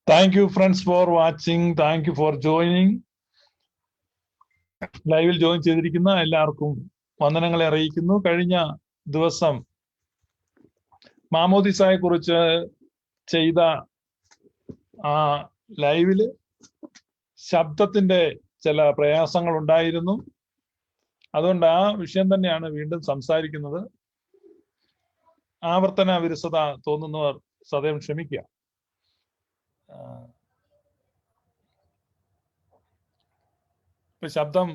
Thank you friends for watching. Thank you for joining. ലൈവിൽ join ചെയ്തിരിക്കുന്ന എല്ലാവർക്കും വന്ദനങ്ങളെ അറിയിക്കുന്നു. കഴിഞ്ഞ ദിവസം മാമോദിസായെ കുറിച്ച് ചെയ്ത ആ ലൈവില് ശബ്ദത്തിന്റെ ചില പ്രയാസങ്ങൾ ഉണ്ടായിരുന്നു. അതുകൊണ്ട് ആ വിഷയം തന്നെയാണ് വീണ്ടും സംസാരിക്കുന്നത്. ആവർത്തന വിരസത തോന്നുന്നവർ സദയം ക്ഷമിക്കുക. ശബ്ദം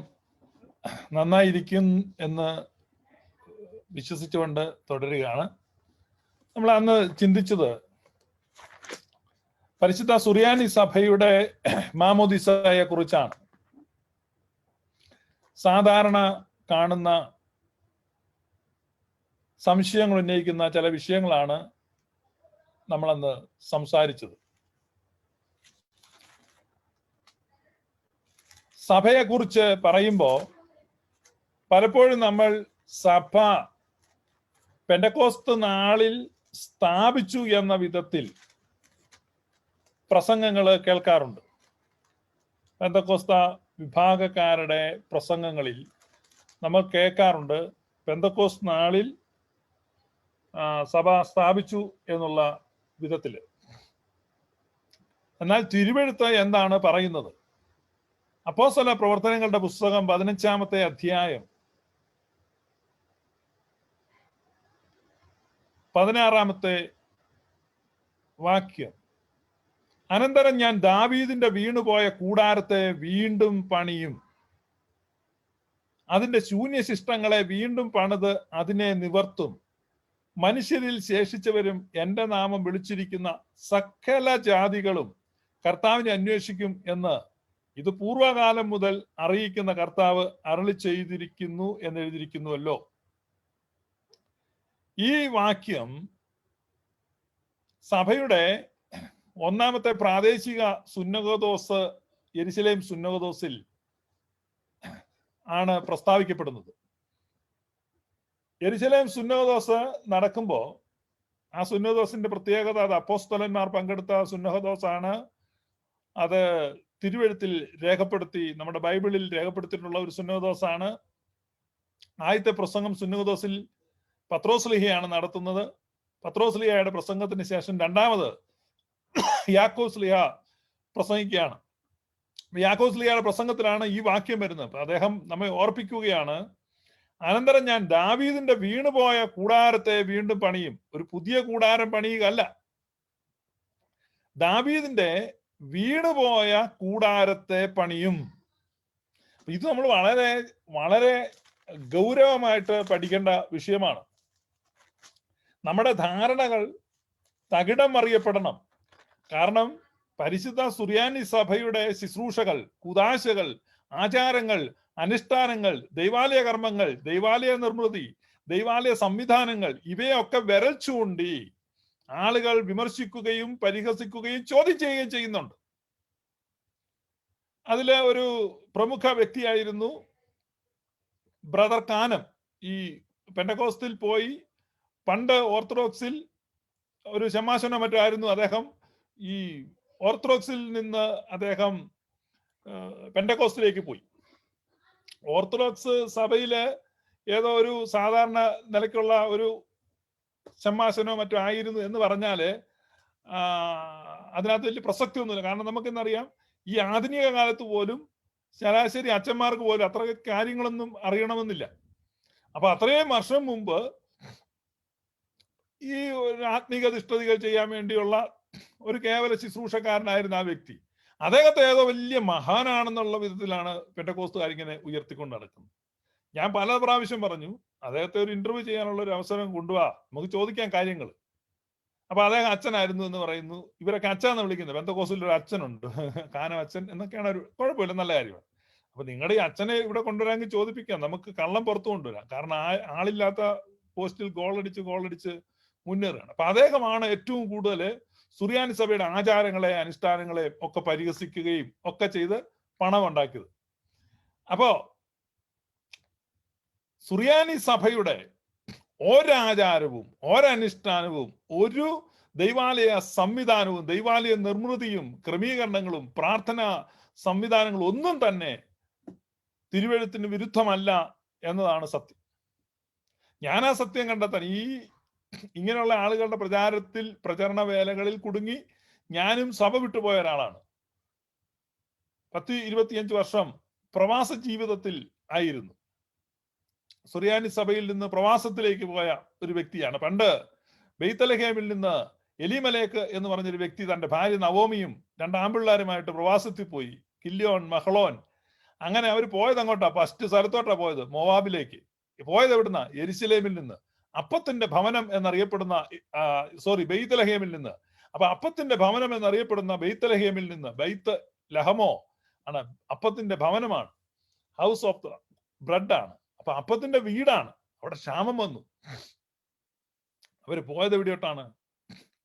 നന്നായിരിക്കും എന്ന് വിശ്വസിച്ചുകൊണ്ട് തുടരുകയാണ്. നമ്മൾ അന്ന് ചിന്തിച്ചത് പരിശുദ്ധ സുറിയാനി സഭയുടെ മാമോദിസയെ കുറിച്ചാണ്. സാധാരണ കാണുന്ന സംശയങ്ങൾ ഉന്നയിക്കുന്ന ചില വിഷയങ്ങളാണ് നമ്മളന്ന് സംസാരിച്ചത്. സഭയെക്കുറിച്ച് പറയുമ്പോൾ പലപ്പോഴും നമ്മൾ സഭ പെന്തക്കോസ്ത് നാളിൽ സ്ഥാപിച്ചു എന്ന വിധത്തിൽ പ്രസംഗങ്ങൾ കേൾക്കാറുണ്ട്. പെന്തക്കോസ്ത വിഭാഗക്കാരുടെ പ്രസംഗങ്ങളിൽ നമ്മൾ കേൾക്കാറുണ്ട് പെന്തക്കോസ്ത് നാളിൽ സഭ സ്ഥാപിച്ചു എന്നുള്ള വിധത്തിൽ. എന്നാൽ തിരുവെഴുത്ത് എന്താണ് പറയുന്നത്? അപ്പോസ്തല പ്രവർത്തനങ്ങളുടെ പുസ്തകം 15-ാമത്തെ അധ്യായം 16-ാമത്തെ വാക്യം, അനന്തരം ഞാൻ ദാവീദിന്റെ വീണുപോയ കൂടാരത്തെ വീണ്ടും പണിയും, അതിന്റെ ശൂന്യശിഷ്ടങ്ങളെ വീണ്ടും പണിത് അതിനെ നിവർത്തും, മനുഷ്യരിൽ ശേഷിച്ചവരും എന്റെ നാമം വിളിച്ചിരിക്കുന്ന സകല ജാതികളും കർത്താവിനെ അന്വേഷിക്കും എന്ന് ഇത് പൂർവകാലം മുതൽ അറിയിക്കുന്ന കർത്താവ് അരുളി ചെയ്തിരിക്കുന്നു എന്നെഴുതിയിരിക്കുന്നുവല്ലോ. ഈ വാക്യം സഭയുടെ ഒന്നാമത്തെ പ്രാദേശിക സുന്നഹദോസ് യെരുശലേം സുന്നഹദോസിൽ ആണ് പ്രസ്താവിക്കപ്പെടുന്നത്. യെരുശലേം സുന്നഹദോസ് നടക്കുമ്പോൾ ആ സുന്നഹദോസിന്റെ പ്രത്യേകത, അത് അപ്പോസ്തലന്മാർ പങ്കെടുത്ത സുന്നഹദോസാണ്. അത് തിരുവെഴുത്തിൽ രേഖപ്പെടുത്തി, നമ്മുടെ ബൈബിളിൽ രേഖപ്പെടുത്തിയിട്ടുള്ള ഒരു സുന്നഹദോസാണ്. ആദ്യത്തെ പ്രസംഗം സുന്നഹദോസിൽ പത്രോസ്ലീഹയാണ് നടത്തുന്നത്. പത്രോസ്ലീഹയുടെ പ്രസംഗത്തിന് ശേഷം രണ്ടാമത് യാക്കോസ്ലീഹ പ്രസംഗിക്കുകയാണ്. യാക്കോസ്ലീഹയുടെ പ്രസംഗത്തിലാണ് ഈ വാക്യം വരുന്നത്. അദ്ദേഹം നമ്മെ ഓർപ്പിക്കുകയാണ്, അനന്തരം ഞാൻ ദാവീദിന്റെ വീണുപോയ കൂടാരത്തെ വീണ്ടും പണിയും. ഒരു പുതിയ കൂടാരം പണിയുകയല്ല, ദാവീദിന്റെ വീണുപോയ കൂടാരത്തെ പണിയും. ഇത് നമ്മൾ വളരെ വളരെ ഗൗരവമായിട്ട് പഠിക്കേണ്ട വിഷയമാണ്. നമ്മുടെ ധാരണകൾ തകിടം മറിയപ്പെടണം. കാരണം പരിശുദ്ധ സുറിയാനി സഭയുടെ ശുശ്രൂഷകൾ, കുദാശകൾ, ആചാരങ്ങൾ, അനുഷ്ഠാനങ്ങൾ, ദൈവാലയ കർമ്മങ്ങൾ, ദൈവാലയ നിർമ്മിതി, ദൈവാലയ സംവിധാനങ്ങൾ, ഇവയൊക്കെ വിരൽ ചൂണ്ടി ആളുകൾ വിമർശിക്കുകയും പരിഹസിക്കുകയും ചോദ്യം ചെയ്യുകയും ചെയ്യുന്നുണ്ട്. അതിലെ ഒരു പ്രമുഖ വ്യക്തിയായിരുന്നു ബ്രദർ കാനം. ഈ പെന്തക്കോസ്തിൽ പോയി പണ്ട് ഓർത്തഡോക്സിൽ ഒരു ശമാശനോ മറ്റോ ആയിരുന്നു അദ്ദേഹം. ഈ ഓർത്തഡോക്സിൽ നിന്ന് അദ്ദേഹം പെന്തക്കോസ്തിലേക്ക് പോയി. ഓർത്തഡോക്സ് സഭയിലെ ഏതോ ഒരു സാധാരണ നിലയ്ക്കുള്ള ഒരു ശമാശനോ മറ്റോ ആയിരുന്നു എന്ന് പറഞ്ഞാല് അതിനകത്ത് വലിയ പ്രസക്തി ഒന്നുമില്ല. കാരണം നമുക്കെന്നറിയാം, ഈ ആധുനിക കാലത്ത് പോലും ശരാശരി അച്ഛന്മാർക്ക് പോലും അത്ര കാര്യങ്ങളൊന്നും അറിയണമെന്നില്ല. അപ്പൊ അത്രയും വർഷം മുമ്പ് ഈ ഒരു ആത്മീക ദുഷ്ടതകൾ ചെയ്യാൻ വേണ്ടിയുള്ള ഒരു കേവല ശുശ്രൂഷക്കാരനായിരുന്ന ആ വ്യക്തി, അദ്ദേഹത്തെ ഏതോ വലിയ മഹാനാണെന്നുള്ള വിധത്തിലാണ് പെന്തക്കോസ്തുകാരിങ്ങനെ ഉയർത്തിക്കൊണ്ട് നടക്കുന്നത്. ഞാൻ പല പ്രാവശ്യം പറഞ്ഞു, അദ്ദേഹത്തെ ഒരു ഇന്റർവ്യൂ ചെയ്യാനുള്ള ഒരു അവസരം കൊണ്ടുപോവാ, നമുക്ക് ചോദിക്കാൻ കാര്യങ്ങൾ. അപ്പൊ അദ്ദേഹം അച്ഛനായിരുന്നു എന്ന് പറയുന്നു. ഇവരൊക്കെ അച്ഛന്ന് വിളിക്കുന്നത്. പെന്തക്കോസ്തിൽ ഒരു അച്ഛനുണ്ട്, കാനം അച്ഛൻ എന്നൊക്കെയാണ്. ഒരു കുഴപ്പമില്ല, നല്ല കാര്യമാണ്. അപ്പൊ നിങ്ങളുടെ ഈ അച്ഛനെ ഇവിടെ കൊണ്ടുവരാമെങ്കിൽ ചോദിപ്പിക്കാം, നമുക്ക് കള്ളം പുറത്തു കൊണ്ടുവരാം. കാരണം ആളില്ലാത്ത പോസ്റ്റിൽ ഗോളടിച്ച് മുന്നേറുകയാണ്. അപ്പൊ അദ്ദേഹമാണ് ഏറ്റവും കൂടുതൽ സുറിയാനി സഭയുടെ ആചാരങ്ങളെ അനുഷ്ഠാനങ്ങളെ ഒക്കെ പരിഹസിക്കുകയും ഒക്കെ ചെയ്ത് പണം ഉണ്ടാക്കിയത്. അപ്പോ സുറിയാനി സഭയുടെ ഒരാചാരവും ഒരനുഷ്ഠാനവും ഒരു ദൈവാലയ സംവിധാനവും ദൈവാലയ നിർമ്മിതിയും ക്രമീകരണങ്ങളും പ്രാർത്ഥന സംവിധാനങ്ങളും ഒന്നും തന്നെ തിരുവെഴുത്തിന് വിരുദ്ധമല്ല എന്നതാണ് സത്യം. ഞാൻ ആ സത്യം കണ്ടെത്താൻ ഇങ്ങനെയുള്ള ആളുകളുടെ പ്രചരണ വേലകളിൽ കുടുങ്ങി ഞാനും സഭ വിട്ടുപോയ ഒരാളാണ്. 10-25 വർഷം പ്രവാസ ജീവിതത്തിൽ ആയിരുന്നു. സുറിയാനി സഭയിൽ നിന്ന് പ്രവാസത്തിലേക്ക് പോയ ഒരു വ്യക്തിയാണ്. പണ്ട് ബെയ്ത്തലഹേമിൽ നിന്ന് എലിമലേക്ക് എന്ന് പറഞ്ഞൊരു വ്യക്തി തന്റെ ഭാര്യ നവോമിയും 2 ആൺപിള്ളേരുമായിട്ട് പ്രവാസത്തിൽ പോയി. കില്യോൻ, മഹ്ലോൻ, അങ്ങനെ അവർ പോയത് അങ്ങോട്ടാ, ഫസ്റ്റ് സ്ഥലത്തോട്ടാ പോയത്, മോവാബിലേക്ക്. പോയത് എവിടുന്ന? യെരുശലേമിൽ നിന്ന്, അപ്പത്തിന്റെ ഭവനം എന്നറിയപ്പെടുന്ന ബെയ്ത്തലഹേമിൽ നിന്ന്. അപ്പൊ അപ്പത്തിന്റെ ഭവനം എന്നറിയപ്പെടുന്ന ബെയ്ത്തലഹേമിൽ നിന്ന്, ബെയ്ത്ത് ലഹമോ ആണ് അപ്പത്തിന്റെ ഭവനമാണ്, ഹൗസ് ഓഫ് ദ ബ്രെഡ് ആണ്. അപ്പൊ അപ്പത്തിന്റെ വീടാണ്. അവിടെ ക്ഷാമം വന്നു. അവര് പോയത് എവിടെയോട്ടാണ്?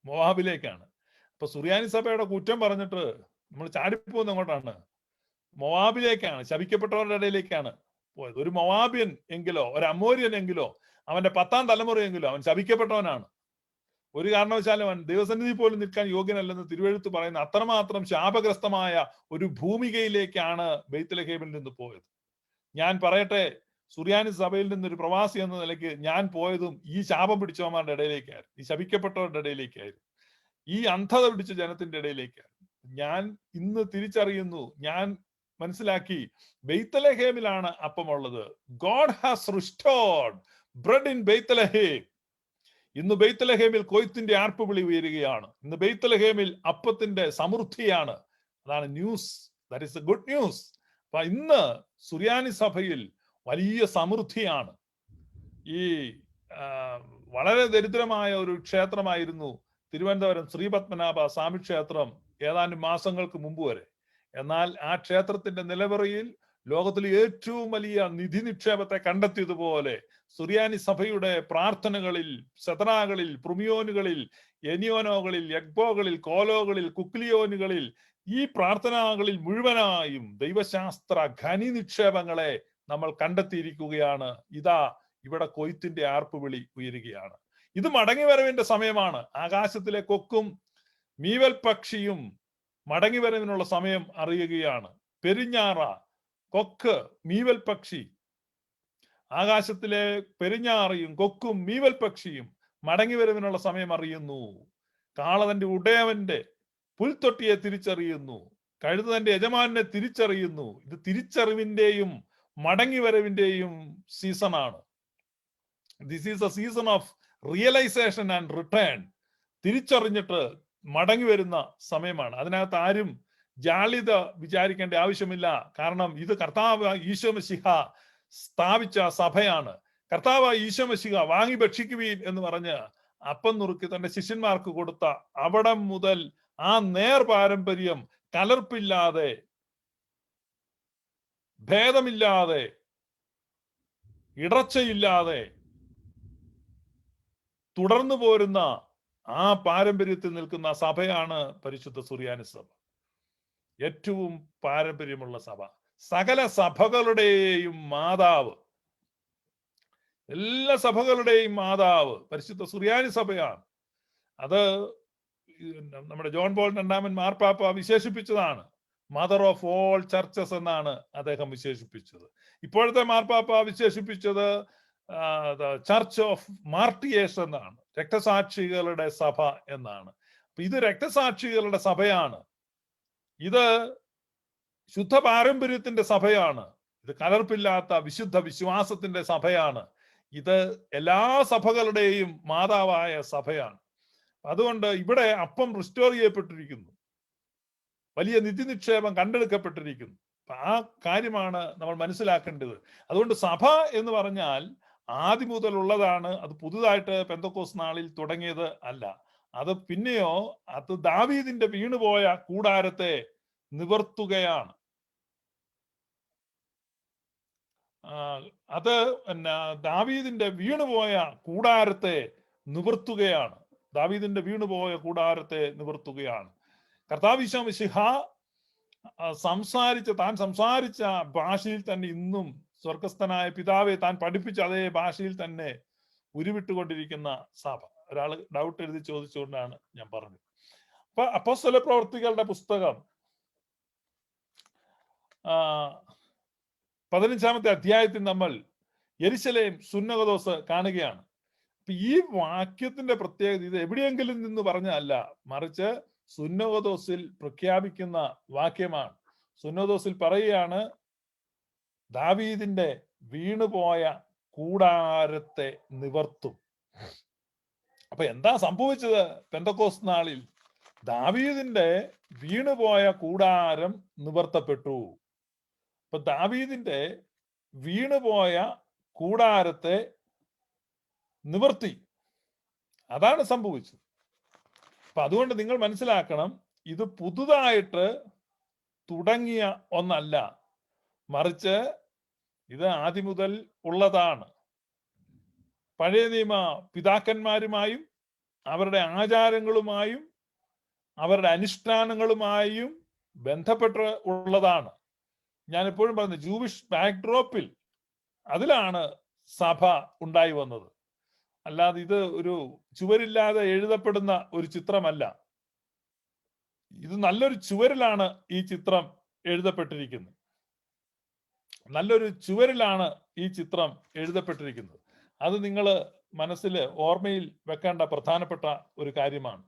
മോവാബിലേക്കാണ്. അപ്പൊ സുറിയാനി സഭയുടെ കുറ്റം പറഞ്ഞിട്ട് നമ്മൾ ചാടിപ്പോകുന്ന എങ്ങോട്ടാണ്? മോവാബിലേക്കാണ്, ശപിക്കപ്പെട്ടവരുടെ ഇടയിലേക്കാണ് പോയത്. ഒരു മൊവാബിയൻ എങ്കിലോ ഒരു അമോര്യൻ എങ്കിലോ അവന്റെ 10ാം തലമുറയെങ്കിലോ അവൻ ശപിക്കപ്പെട്ടവനാണ്. ഒരു കാരണവശാലും അവൻ ദൈവസന്നിധി പോലും നിൽക്കാൻ യോഗ്യനല്ലെന്ന് തിരുവെഴുത്ത് പറയുന്ന അത്രമാത്രം ശാപഗ്രസ്തമായ ഒരു ഭൂമികയിലേക്കാണ് ബെയ്ത്തലഹേമിൽ നിന്ന് പോയത്. ഞാൻ പറയട്ടെ, സുറിയാനി സഭയിൽ നിന്നൊരു പ്രവാസി എന്ന നിലയ്ക്ക് ഞാൻ പോയതും ഈ ശാപം പിടിച്ചവന്മാരുടെ ഇടയിലേക്കായിരുന്നു, ഈ ശപിക്കപ്പെട്ടവരുടെ ഇടയിലേക്കായിരുന്നു, ഈ അന്ധത പിടിച്ച ജനത്തിന്റെ ഇടയിലേക്കായിരുന്നു. ഞാൻ ഇന്ന് തിരിച്ചറിയുന്നു, ഞാൻ മനസ്സിലാക്കി, ബെയ്ത്തലഹേമിലാണ് അപ്പമുള്ളത്. God has restored bread in Bethlehem. ഇന്ന് ബെയ്ത്തലഹേമിൽ കൊയ്ത്തിന്റെ ആർപ്പുവിളി ഉയരുകയാണ്. ഇന്ന് ബെയ്ത്തലഹേമിൽ അപ്പത്തിന്റെ സമൃദ്ധിയാണ്. അതാണ് news. That is A good news. അപ്പൊ ഇന്ന് സുറിയാനി സഭയിൽ വലിയ സമൃദ്ധിയാണ്. ഈ വളരെ ദരിദ്രമായ ഒരു ക്ഷേത്രമായിരുന്നു തിരുവനന്തപുരം ശ്രീപത്മനാഭ സ്വാമി ക്ഷേത്രം ഏതാനും മാസങ്ങൾക്ക് മുമ്പ് വരെ. എന്നാൽ ആ ക്ഷേത്രത്തിന്റെ നിലവറയിൽ ലോകത്തിലെ ഏറ്റവും വലിയ നിധി നിക്ഷേപത്തെ കണ്ടെത്തിയതുപോലെ സുറിയാനി സഭയുടെ പ്രാർത്ഥനകളിൽ, സദനാകളിൽ, പ്രുമിയോനുകളിൽ, എനിയോനോകളിൽ, യഗ്ബോകളിൽ, കോലോകളിൽ, കുക്ലിയോനുകളിൽ, ഈ പ്രാർത്ഥനകളിൽ മുഴുവനായും ദൈവശാസ്ത്ര ഖനി നിക്ഷേപങ്ങളെ നമ്മൾ കണ്ടെത്തിയിരിക്കുകയാണ്. ഇതാ ഇവിടെ കൊയ്ത്തിന്റെ ആർപ്പുവിളി ഉയരുകയാണ്. ഇത് മടങ്ങിവരവിന്റെ സമയമാണ്. ആകാശത്തിലെ കൊക്കും മീവൽ പക്ഷിയും മടങ്ങിവരവിനുള്ള സമയം അറിയുകയാണ്. പെരിഞ്ഞാറ, കൊക്ക്, മീവൽ പക്ഷി, ആകാശത്തിലെ പെരിഞ്ഞാറയും കൊക്കും മീവൽ പക്ഷിയും മടങ്ങിവരവിനുള്ള സമയം അറിയുന്നു. കാള തന്റെ ഉടയവന്റെ പുൽത്തൊട്ടിയെ തിരിച്ചറിയുന്നു. കഴുത തന്റെ യജമാനെ തിരിച്ചറിയുന്നു. ഇത് തിരിച്ചറിവിന്റെയും മടങ്ങിവരവിന്റെയും സീസണാണ്. This is a season of realisation and return. തിരിച്ചറിഞ്ഞിട്ട് മടങ്ങി വരുന്ന സമയമാണ്. അതിനകത്ത് ആരും ജാള്യത വിചാരിക്കേണ്ട ആവശ്യമില്ല. കാരണം ഇത് കർത്താവ് ഈശോ മിശിഹ സ്ഥാപിച്ച സഭയാണ്. കർത്താവ് ഈശോ മിശിഹ വാങ്ങി ഭക്ഷിക്കുവീൻ എന്ന് പറഞ്ഞ് അപ്പം നുറുക്കി തന്റെ ശിഷ്യന്മാർക്ക് കൊടുത്ത അവിടം മുതൽ ആ നേർ പാരമ്പര്യം കലർപ്പില്ലാതെ, ഭേദമില്ലാതെ, ഇടർച്ചയില്ലാതെ തുടർന്നു പോരുന്ന ആ പാരമ്പര്യത്തിൽ നിൽക്കുന്ന സഭയാണ് പരിശുദ്ധ സുറിയാനി സഭ. ഏറ്റവും പാരമ്പര്യമുള്ള സഭ, സകല സഭകളുടെയും മാതാവ്, എല്ലാ സഭകളുടെയും മാതാവ് പരിശുദ്ധ സുറിയാനി സഭയാണ്. അത് നമ്മുടെ ജോൺ പോൾ രണ്ടാമൻ മാർപ്പാപ്പ വിശേഷിപ്പിച്ചതാണ്. മദർ ഓഫ് ഓൾ ചർച്ചസ് എന്നാണ് അദ്ദേഹം വിശേഷിപ്പിച്ചത്. ഇപ്പോഴത്തെ മാർപ്പാപ്പ വിശേഷിപ്പിച്ചത് ചർച്ച് ഓഫ് മാർട്ടിയേഴ്സ് എന്നാണ്, രക്തസാക്ഷികളുടെ സഭ എന്നാണ്. അപ്പൊ ഇത് രക്തസാക്ഷികളുടെ സഭയാണ്. ഇത് ശുദ്ധ പാരമ്പര്യത്തിന്റെ സഭയാണ്. ഇത് കലർപ്പില്ലാത്ത വിശുദ്ധ വിശ്വാസത്തിന്റെ സഭയാണ്. ഇത് എല്ലാ സഭകളുടെയും മാതാവായ സഭയാണ്. അതുകൊണ്ട് ഇവിടെ അപ്പം റിസ്റ്റോർ ചെയ്യപ്പെട്ടിരിക്കുന്നു, വലിയ നിധി നിക്ഷേപം കണ്ടെടുക്കപ്പെട്ടിരിക്കുന്നു. ആ കാര്യമാണ് നമ്മൾ മനസ്സിലാക്കേണ്ടത്. അതുകൊണ്ട് സഭ എന്ന് പറഞ്ഞാൽ ആദ്യം മുതൽ ഉള്ളതാണ്. അത് പുതുതായിട്ട് പെന്തക്കോസ്ത് നാളിൽ തുടങ്ങിയത് അല്ല. അത് പിന്നെയോ അത് ദാവീദിന്റെ വീണുപോയ കൂടാരത്തെ നിവർത്തുകയാണ്. അത് ദാവീദിന്റെ വീണുപോയ കൂടാരത്തെ നിവർത്തുകയാണ്. ദാവീദിന്റെ വീണുപോയ കൂടാരത്തെ നിവർത്തുകയാണ്. കർത്താവ് ഈശോ മിശിഹ താൻ സംസാരിച്ച ഭാഷയിൽ തന്നെ ഇന്നും സ്വർഗസ്ഥനായ പിതാവെ താൻ പഠിപ്പിച്ച അതേ ഭാഷയിൽ തന്നെ ഉരുവിട്ടുകൊണ്ടിരിക്കുന്ന സഭ, ഒരാൾ ഡൗട്ട് എഴുതി ചോദിച്ചുകൊണ്ടാണ് ഞാൻ പറഞ്ഞത്. അപ്പൊ അപ്പോസ്തല പ്രവർത്തികളുടെ പുസ്തകം 15-ാമത്തെ അധ്യായത്തിൽ നമ്മൾ യെരുശലേം സുന്നകദോസ് കാണുകയാണ്. അപ്പൊ ഈ വാക്യത്തിന്റെ പ്രത്യേകത ഇത് എവിടെയെങ്കിലും നിന്ന് പറഞ്ഞതല്ല, മറിച്ച് സുന്നകദോസിൽ പ്രഖ്യാപിക്കുന്ന വാക്യമാണ്. സുന്നകദോസിൽ പറയുകയാണ്, ദാവീദിന്റെ വീണുപോയ കൂടാരത്തെ നിവർത്തും. അപ്പൊ എന്താ സംഭവിച്ചത്? പെന്തക്കോസ്ത് നാളിൽ ദാവീദിന്റെ വീണുപോയ കൂടാരം നിവർത്തപ്പെട്ടു. അപ്പൊ ദാവീദിന്റെ വീണുപോയ കൂടാരത്തെ നിവർത്തി, അതാണ് സംഭവിച്ചത്. അപ്പൊ അതുകൊണ്ട് നിങ്ങൾ മനസ്സിലാക്കണം, ഇത് പുതുതായിട്ട് തുടങ്ങിയ ഒന്നല്ല, മറിച്ച് ഇത് ആദ്യം മുതൽ ഉള്ളതാണ്. പഴയ നിയമ പിതാക്കന്മാരുമായും അവരുടെ ആചാരങ്ങളുമായും അവരുടെ അനുഷ്ഠാനങ്ങളുമായും ബന്ധപ്പെട്ട് ഉള്ളതാണ്. ഞാൻ എപ്പോഴും പറയുന്നത്, ജൂവിഷ് ബാക്ക്ഡ്രോപ്പിൽ അതിലാണ് സഭ ഉണ്ടായി വന്നത്. അല്ലാതെ ഇത് ഒരു ചുവരില്ലാതെ എഴുതപ്പെടുന്ന ഒരു ചിത്രമല്ല. ഇത് നല്ലൊരു ചുവരിലാണ് ഈ ചിത്രം എഴുതപ്പെട്ടിരിക്കുന്നത്. നല്ലൊരു ചുവരിലാണ് ഈ ചിത്രം എഴുതപ്പെട്ടിരിക്കുന്നത്. അത് നിങ്ങൾ മനസ്സിൽ ഓർമ്മയിൽ വെക്കേണ്ട പ്രധാനപ്പെട്ട ഒരു കാര്യമാണ്.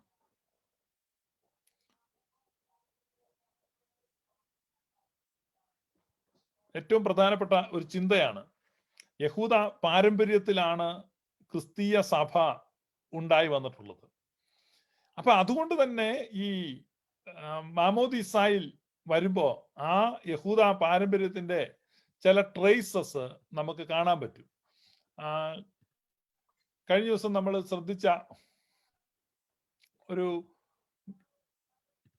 ഏറ്റവും പ്രധാനപ്പെട്ട ഒരു ചിന്തയാണ്. യഹൂദ പാരമ്പര്യത്തിലാണ് ക്രിസ്തീയ സഭ ഉണ്ടായി വന്നിട്ടുള്ളത്. അപ്പൊ അതുകൊണ്ട് തന്നെ ഈ മാമോദീസായിൽ വരുമ്പോ ആ യഹൂദ പാരമ്പര്യത്തിന്റെ ചില ട്രേസസ് നമുക്ക് കാണാൻ പറ്റും. കഴിഞ്ഞ ദിവസം നമ്മൾ ശ്രദ്ധിച്ച ഒരു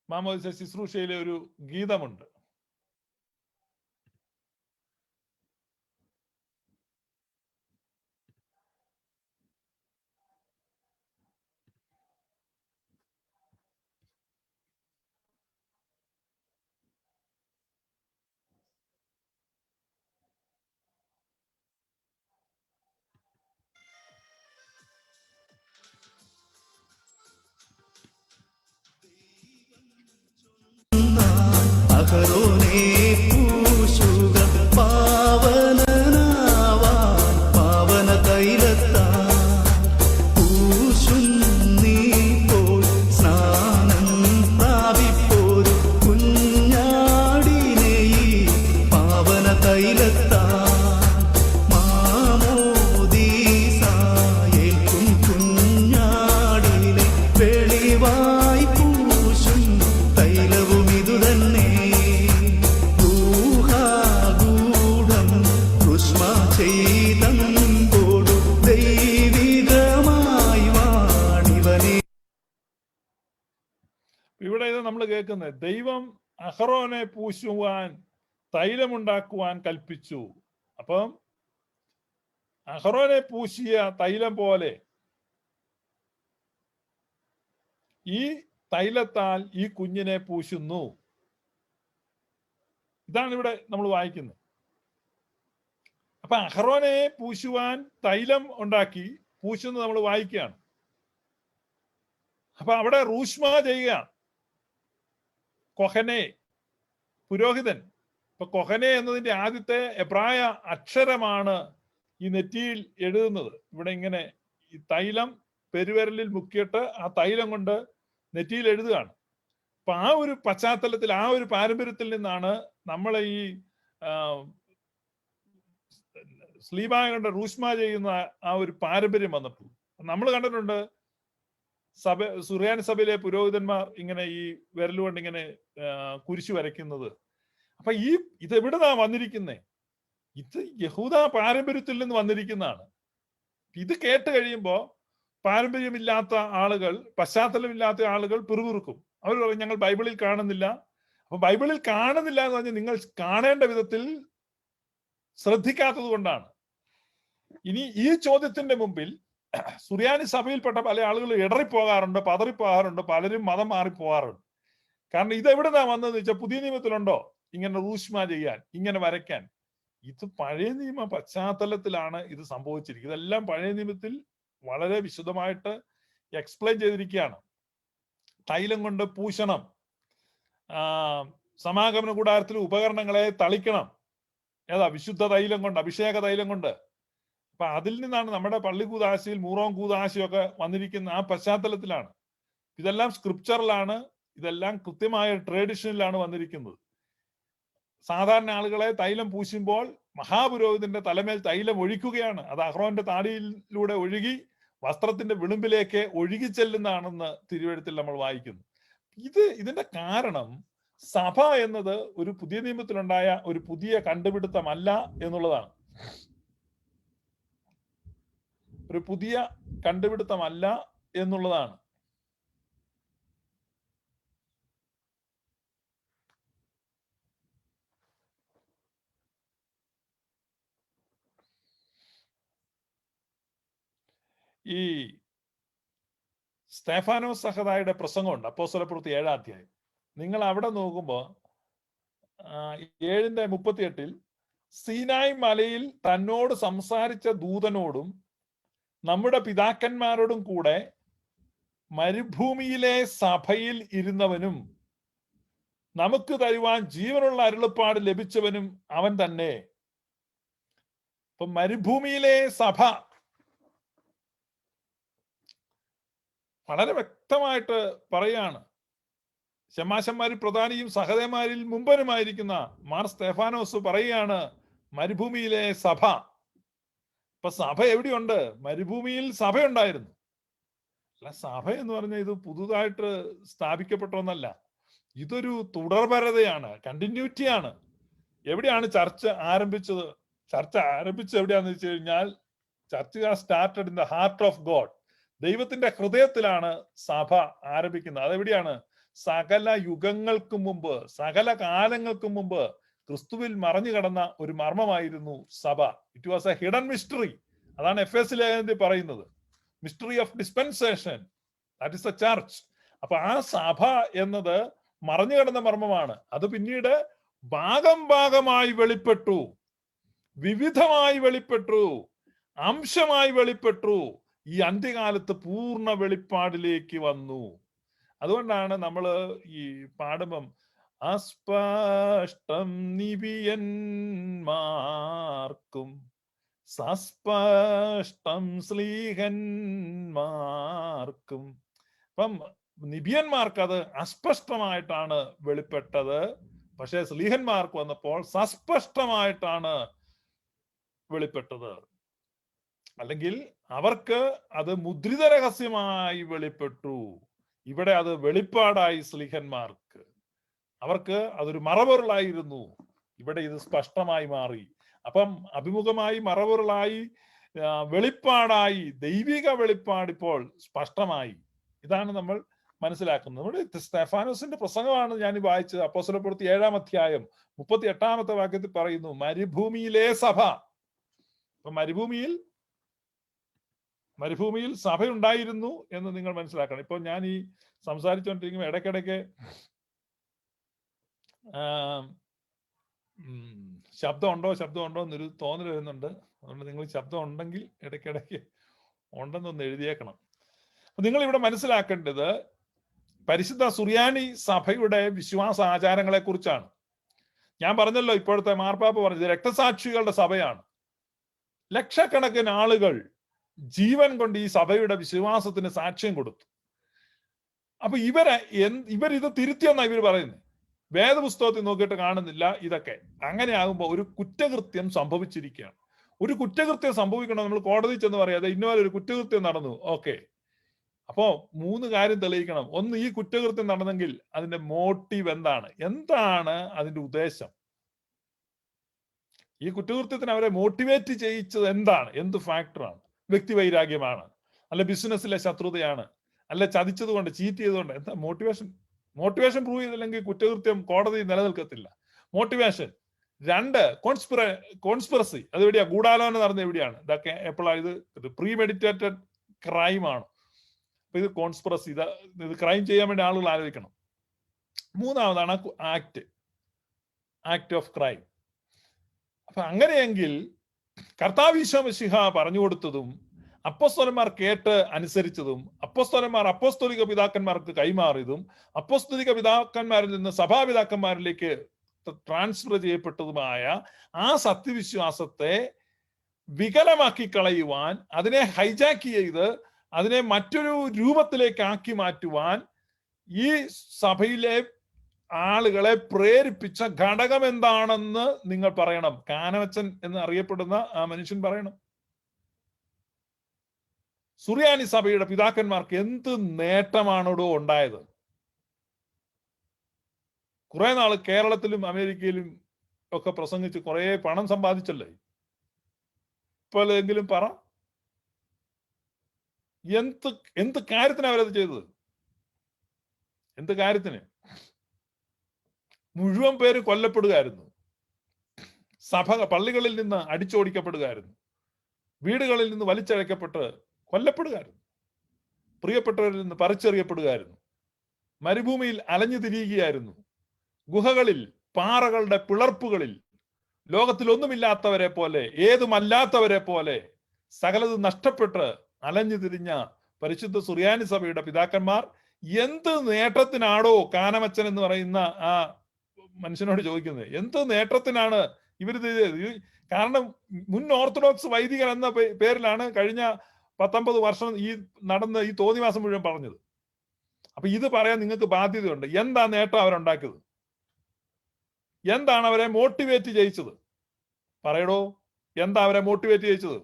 മാമോദീസ ശുശ്രൂഷയിലെ ഒരു ഗീതമുണ്ട്. ഇവിടെ ഇത് നമ്മൾ കേൾക്കുന്നത്, ദൈവം അഹറോനെ പൂശുവാൻ തൈലമുണ്ടാക്കുവാൻ കൽപ്പിച്ചു. അപ്പം അഹറോനെ പൂശിയ തൈലം പോലെ ഈ തൈലത്താൽ ഈ കുഞ്ഞിനെ പൂശുന്നു. ഇതാണ് ഇവിടെ നമ്മൾ വായിക്കുന്നത്. അപ്പൊ അഹറോനെ പൂശുവാൻ തൈലം ഉണ്ടാക്കി പൂശുന്നത് നമ്മൾ വായിക്കുകയാണ്. അപ്പൊ അവിടെ റൂഷ്മ ചെയ്യുക, കൊഹനെ, പുരോഹിതൻ. ഇപ്പൊ കൊഹനെ എന്നതിന്റെ ആദ്യത്തെ എബ്രായ അക്ഷരമാണ് ഈ നെറ്റിയിൽ എഴുതുന്നത്. ഇവിടെ ഇങ്ങനെ ഈ തൈലം പെരുവിരലിൽ മുക്കിയിട്ട് ആ തൈലം കൊണ്ട് നെറ്റിയിൽ എഴുതുകയാണ്. അപ്പൊ ആ ഒരു പശ്ചാത്തലത്തിൽ, ആ ഒരു പാരമ്പര്യത്തിൽ നിന്നാണ് നമ്മളെ ഈ സ്ലീബായ കൊണ്ട് റൂഷ്മ ചെയ്യുന്ന ആ ഒരു പാരമ്പര്യം വന്നപ്പോൾ നമ്മൾ കണ്ടിട്ടുണ്ട്. സുറിയാനി സഭയിലെ പുരോഹിതന്മാർ ഇങ്ങനെ ഈ വിരലുകൊണ്ട് ഇങ്ങനെ കുരിശു വരയ്ക്കുന്നത്. അപ്പൊ ഇത് എവിടുന്നാ വന്നിരിക്കുന്നേ? ഇത് യഹൂദ പാരമ്പര്യത്തിൽ നിന്ന് വന്നിരിക്കുന്നതാണ്. ഇത് കേട്ട് കഴിയുമ്പോ പാരമ്പര്യമില്ലാത്ത ആളുകൾ, പശ്ചാത്തലമില്ലാത്ത ആളുകൾ പിറുപിറുക്കും. അവർ പറയും ഞങ്ങൾ ബൈബിളിൽ കാണുന്നില്ല. അപ്പൊ ബൈബിളിൽ കാണുന്നില്ല എന്ന് പറഞ്ഞാൽ നിങ്ങൾ കാണേണ്ട വിധത്തിൽ ശ്രദ്ധിക്കാത്തത് കൊണ്ടാണ്. ഇനി ഈ ചോദ്യത്തിന്റെ മുമ്പിൽ സുറിയാനി സഭയിൽപ്പെട്ട പല ആളുകൾ ഇടറിപ്പോകാറുണ്ട്, പതറിപ്പോകാറുണ്ട്, പലരും മതം മാറിപ്പോകാറുണ്ട്. കാരണം ഇത് എവിടുന്നാ വന്നതെന്ന് വെച്ചാൽ പുതിയ നിയമത്തിലുണ്ടോ ഇങ്ങനെ റൂഷ്മ ചെയ്യാൻ, ഇങ്ങനെ വരയ്ക്കാൻ? ഇത് പഴയ നിയമ പശ്ചാത്തലത്തിലാണ് ഇത് സംഭവിച്ചിരിക്കുന്നത്. ഇതെല്ലാം പഴയ നിയമത്തിൽ വളരെ വിശദമായിട്ട് എക്സ്പ്ലെയിൻ ചെയ്തിരിക്കുകയാണ്. തൈലം കൊണ്ട് പൂശണം, സമാഗമന കൂടാരത്തിൽ ഉപകരണങ്ങളെ തളിക്കണം, ഏതാ വിശുദ്ധ തൈലം കൊണ്ട്, അഭിഷേക തൈലം കൊണ്ട്. അപ്പൊ അതിൽ നിന്നാണ് നമ്മുടെ പള്ളി കൂദാശയിൽ മൂറോം കൂദാശയൊക്കെ വന്നിരിക്കുന്ന ആ പശ്ചാത്തലത്തിലാണ്. ഇതെല്ലാം സ്ക്രിപ്ചറിലാണ്, ഇതെല്ലാം കൃത്യമായ ട്രഡീഷനിലാണ് വന്നിരിക്കുന്നത്. സാധാരണ ആളുകളെ തൈലം പൂശുമ്പോൾ മഹാപുരോഹിതന്റെ തലമേൽ തൈലം ഒഴിക്കുകയാണ്. അത് അഹ്റോന്റെ താടിയിലൂടെ ഒഴുകി വസ്ത്രത്തിന്റെ വിളിമ്പിലേക്ക് ഒഴുകി ചെല്ലുന്നതാണെന്ന് തിരുവെഴുത്തിൽ നമ്മൾ വായിക്കുന്നു. ഇതിന്റെ കാരണം സഭ എന്നത് ഒരു പുതിയ നിയമത്തിലുണ്ടായ ഒരു പുതിയ കണ്ടുപിടുത്തമല്ല എന്നുള്ളതാണ്. ഒരു പുതിയ കണ്ടുപിടുത്തമല്ല എന്നുള്ളതാണ്. ഈ സ്തെഫാനോസ് സഹദായുടെ പ്രസംഗമുണ്ട്, അപ്പോസ്തലപ്രവൃത്തി 7-ാം അധ്യായം. നിങ്ങൾ അവിടെ നോക്കുമ്പോൾ 7:38 സീനായ് മലയിൽ തന്നോട് സംസാരിച്ച ദൂതനോടും നമ്മുടെ പിതാക്കന്മാരോടും കൂടെ മരുഭൂമിയിലെ സഭയിൽ ഇരുന്നവനും നമുക്ക് തരുവാൻ ജീവനുള്ള അരുളപ്പാട് ലഭിച്ചവനും അവൻ തന്നെ. ഇപ്പൊ മരുഭൂമിയിലെ സഭ വളരെ വ്യക്തമായിട്ട് പറയാണ്. ശമാശന്മാരിൽ പ്രധാനിയും സഹദേമാരിൽ മുമ്പനുമായിരിക്കുന്ന മാർ സ്തെഫാനോസ് പറയുകയാണ് മരുഭൂമിയിലെ സഭ. ഇപ്പൊ സഭ എവിടെയുണ്ട്? മരുഭൂമിയിൽ സഭയുണ്ടായിരുന്നു. അല്ല, സഭ എന്ന് പറഞ്ഞാൽ ഇത് പുതുതായിട്ട് സ്ഥാപിക്കപ്പെട്ട ഒന്നല്ല. ഇതൊരു തുടർപരതയാണ്, കണ്ടിന്യൂറ്റിയാണ്. എവിടെയാണ് ചർച്ച ആരംഭിച്ചത്? ചർച്ച ആരംഭിച്ചത് എവിടെയാന്ന് വെച്ച് കഴിഞ്ഞാൽ ചർച്ച started in the heart of God. ദൈവത്തിന്റെ ഹൃദയത്തിലാണ് സഭ ആരംഭിക്കുന്നത്. അതെവിടെയാണ്? സകല യുഗങ്ങൾക്കും മുമ്പ്, സകല കാലങ്ങൾക്കും മുമ്പ് ക്രിസ്തുവിൽ മറഞ്ഞു കിടന്ന ഒരു മർമ്മമായിരുന്നു സഭ. It was A hidden mystery. അതാണ് എഫേസ്യ ലേഖനത്തിൽ പറയുന്നത്, mystery of dispensation, that is the church. അപ്പൊ ആ സഭ എന്നത് മറഞ്ഞു കിടന്ന മർമ്മമാണ്. അത് പിന്നീട് ഭാഗം ഭാഗമായി വെളിപ്പെട്ടു, വിവിധമായി വെളിപ്പെട്ടു, അംശമായി വെളിപ്പെട്ടു. ഈ അന്ത്യകാലത്ത് പൂർണ്ണ വെളിപ്പാടിലേക്ക് വന്നു. അതുകൊണ്ടാണ് നമ്മൾ ഈ പാടുമ്പം അസ്പഷ്ടം നിബിയന്മാർക്കും സസ്പഷ്ടം സ്ലീഹന്മാർക്കും. അപ്പം നിബിയന്മാർക്ക് അത് അസ്പഷ്ടമായിട്ടാണ് വെളിപ്പെട്ടത്, പക്ഷെ സ്ലീഹന്മാർക്ക് വന്നപ്പോൾ സസ്പഷ്ടമായിട്ടാണ് വെളിപ്പെട്ടത്. അല്ലെങ്കിൽ അവർക്ക് അത് മുദ്രിത രഹസ്യമായി വെളിപ്പെട്ടു. ഇവിടെ അത് വെളിപ്പാടായി സ്ലീഹന്മാർക്ക്. അവർക്ക് അതൊരു മറപൊരുളായിരുന്നു, ഇവിടെ ഇത് സ്പഷ്ടമായി മാറി. അപ്പം അഭിമുഖമായി, മറപൊരുളായി, വെളിപ്പാടായി, ദൈവിക വെളിപ്പാട് ഇപ്പോൾ സ്പഷ്ടമായി. ഇതാണ് നമ്മൾ മനസ്സിലാക്കുന്നത്. നമ്മുടെ സ്തെഫാനോസിന്റെ പ്രസംഗമാണ് ഞാൻ വായിച്ചത്. അപ്പോസ്തലപ്രവൃത്തി 7-ാം അധ്യായം 38-ാമത്തെ വാക്യത്തിൽ പറയുന്നു മരുഭൂമിയിലെ സഭ. അപ്പൊ മരുഭൂമിയിൽ സഭയുണ്ടായിരുന്നു എന്ന് നിങ്ങൾ മനസ്സിലാക്കണം. ഇപ്പൊ ഞാൻ ഈ സംസാരിച്ചുകൊണ്ടിരിക്കുമ്പോൾ ഇടയ്ക്കിടയ്ക്ക് ശബ്ദം ഉണ്ടോ എന്നൊരു തോന്നൽ വരുന്നുണ്ട്. അതുകൊണ്ട് നിങ്ങൾ ശബ്ദം ഉണ്ടെങ്കിൽ ഇടയ്ക്കിടയ്ക്ക് ഉണ്ടെന്നൊന്ന് എഴുതിയേക്കണം. നിങ്ങൾ ഇവിടെ മനസ്സിലാക്കേണ്ടത് പരിശുദ്ധ സുറിയാനി സഭയുടെ വിശ്വാസ ആചാരങ്ങളെ കുറിച്ചാണ്. ഞാൻ പറഞ്ഞല്ലോ, ഇപ്പോഴത്തെ മാർപ്പാപ്പ പറഞ്ഞത് രക്തസാക്ഷികളുടെ സഭയാണ്. ലക്ഷക്കണക്കിന് ആളുകൾ ജീവൻ കൊണ്ട് ഈ സഭയുടെ വിശ്വാസത്തിന് സാക്ഷ്യം കൊടുത്തു. അപ്പൊ ഇവരിത് തിരുത്തിയെന്നാ ഇവർ പറയുന്നത്. വേദപുസ്തകത്തിൽ നോക്കിയിട്ട് കാണുന്നില്ല ഇതൊക്കെ. അങ്ങനെ ആകുമ്പോൾ ഒരു കുറ്റകൃത്യം സംഭവിച്ചിരിക്കുകയാണ്. ഒരു കുറ്റകൃത്യം സംഭവിക്കണം, നമ്മൾ കോടതി ചെന്ന് പറയാതെ ഇന്നപോലെ ഒരു കുറ്റകൃത്യം നടന്നു, ഓക്കെ. അപ്പോ 3 കാര്യം തെളിയിക്കണം. ഒന്ന്, ഈ കുറ്റകൃത്യം നടന്നെങ്കിൽ അതിന്റെ മോട്ടീവ് എന്താണ് അതിന്റെ ഉദ്ദേശം? ഈ കുറ്റകൃത്യത്തിന് അവരെ മോട്ടിവേറ്റ് ചെയ്യിച്ചത് എന്ത് ഫാക്ടറാണ്? വ്യക്തിവൈരാഗ്യമാണ്, അല്ല ബിസിനസ്സിലെ ശത്രുതയാണ്, അല്ല ചതിച്ചത് കൊണ്ട്, ചീറ്റ് ചെയ്തുകൊണ്ട്? എന്താ മോട്ടിവേഷൻ പ്രൂവ് ചെയ്തില്ലെങ്കിൽ കുറ്റകൃത്യം കോടതി നിലനിൽക്കത്തില്ല. മോട്ടിവേഷൻ. 2, കോൺസ്പിറസി. അത് എവിടെയാ? ഗൂഢാലോചന നടന്നത് എവിടെയാണ്? ഇതൊക്കെ എപ്പോഴാണ്? ഇത് പ്രീ മെഡിറ്റേറ്റഡ് ക്രൈമാണ്. അപ്പൊ ഇത് കോൺസ്പിറസി, ഇത് ക്രൈം ചെയ്യാൻ വേണ്ടി ആളുകൾ ആലോചിക്കണം. 3ാമതാണ് ആക്ട് ഓഫ് ക്രൈം. അപ്പൊ അങ്ങനെയെങ്കിൽ കർത്താവ് ഈശോ മിശിഹ പറഞ്ഞു കൊടുത്തതും അപ്പോസ്തലന്മാർ കേട്ട് അനുസരിച്ചതും അപ്പോസ്തലന്മാർ അപ്പോസ്തലിക പിതാക്കന്മാർക്ക് കൈമാറിയതും അപ്പോസ്തലിക പിതാക്കന്മാരിൽ നിന്ന് സഭാപിതാക്കന്മാരിലേക്ക് ട്രാൻസ്ഫർ ചെയ്യപ്പെട്ടതുമായ ആ സത്യവിശ്വാസത്തെ വികലമാക്കി കളയുവാൻ, അതിനെ ഹൈജാക്ക് ചെയ്ത് അതിനെ മറ്റൊരു രൂപത്തിലേക്ക് ആക്കി മാറ്റുവാൻ ഈ സഭയിലെ ആളുകളെ പ്രേരിപ്പിച്ച ഘടകം എന്താണെന്ന് നിങ്ങൾ പറയണം. കാനവച്ചൻ എന്ന് അറിയപ്പെടുന്ന ആ മനുഷ്യൻ പറയണം. സുറിയാനി സഭയുടെ പിതാക്കന്മാർക്ക് എന്ത് നേട്ടമാണോ ഉണ്ടായത്? കുറെ നാള് കേരളത്തിലും അമേരിക്കയിലും ഒക്കെ പ്രസംഗിച്ച് കുറെ പണം സമ്പാദിച്ചല്ലേ. ഇപ്പോഴെങ്കിലും പറ, എന്ത് കാര്യത്തിന് അവരത് ചെയ്തത്? എന്ത് കാര്യത്തിന്? മുഴുവൻ പേര് കൊല്ലപ്പെടുകയായിരുന്നു. പള്ളികളിൽ നിന്ന് അടിച്ചോടിക്കപ്പെടുകയായിരുന്നു. വീടുകളിൽ നിന്ന് വലിച്ചഴക്കപ്പെട്ട് കൊല്ലപ്പെടുകയായിരുന്നു. പ്രിയപ്പെട്ടവരിൽ നിന്ന് പറിച്ചെറിയപ്പെടുകയായിരുന്നു. മരുഭൂമിയിൽ അലഞ്ഞു തിരിയുകയായിരുന്നു. ഗുഹകളിൽ, പാറകളുടെ പിളർപ്പുകളിൽ ലോകത്തിലൊന്നുമില്ലാത്തവരെ പോലെ, ഏതുമല്ലാത്തവരെ പോലെ സകലത് നഷ്ടപ്പെട്ട് അലഞ്ഞു തിരിഞ്ഞ പരിശുദ്ധ സുറിയാനി സഭയുടെ പിതാക്കന്മാർ എന്ത് നേട്ടത്തിനാണോ കാനമച്ചൻ എന്ന് പറയുന്ന ആ മനുഷ്യനോട് ചോദിക്കുന്നത്? എന്ത് നേട്ടത്തിനാണ് ഇവരിത്? കാരണം മുൻ ഓർത്തഡോക്സ് വൈദികൻ എന്ന പേരിലാണ് കഴിഞ്ഞ 19 വർഷം ഈ നടന്ന ഈ തോന്നിവാസം മുഴുവൻ പറഞ്ഞത്. അപ്പൊ ഇത് പറയാൻ നിങ്ങൾക്ക് ബാധ്യതയുണ്ട്. എന്താ നേട്ടം അവരുണ്ടാക്കിയത്? എന്താണ് അവരെ മോട്ടിവേറ്റ് ചെയ്യിച്ചത്? പറയടോ, എന്താ അവരെ മോട്ടിവേറ്റ് ചെയ്യിച്ചത്?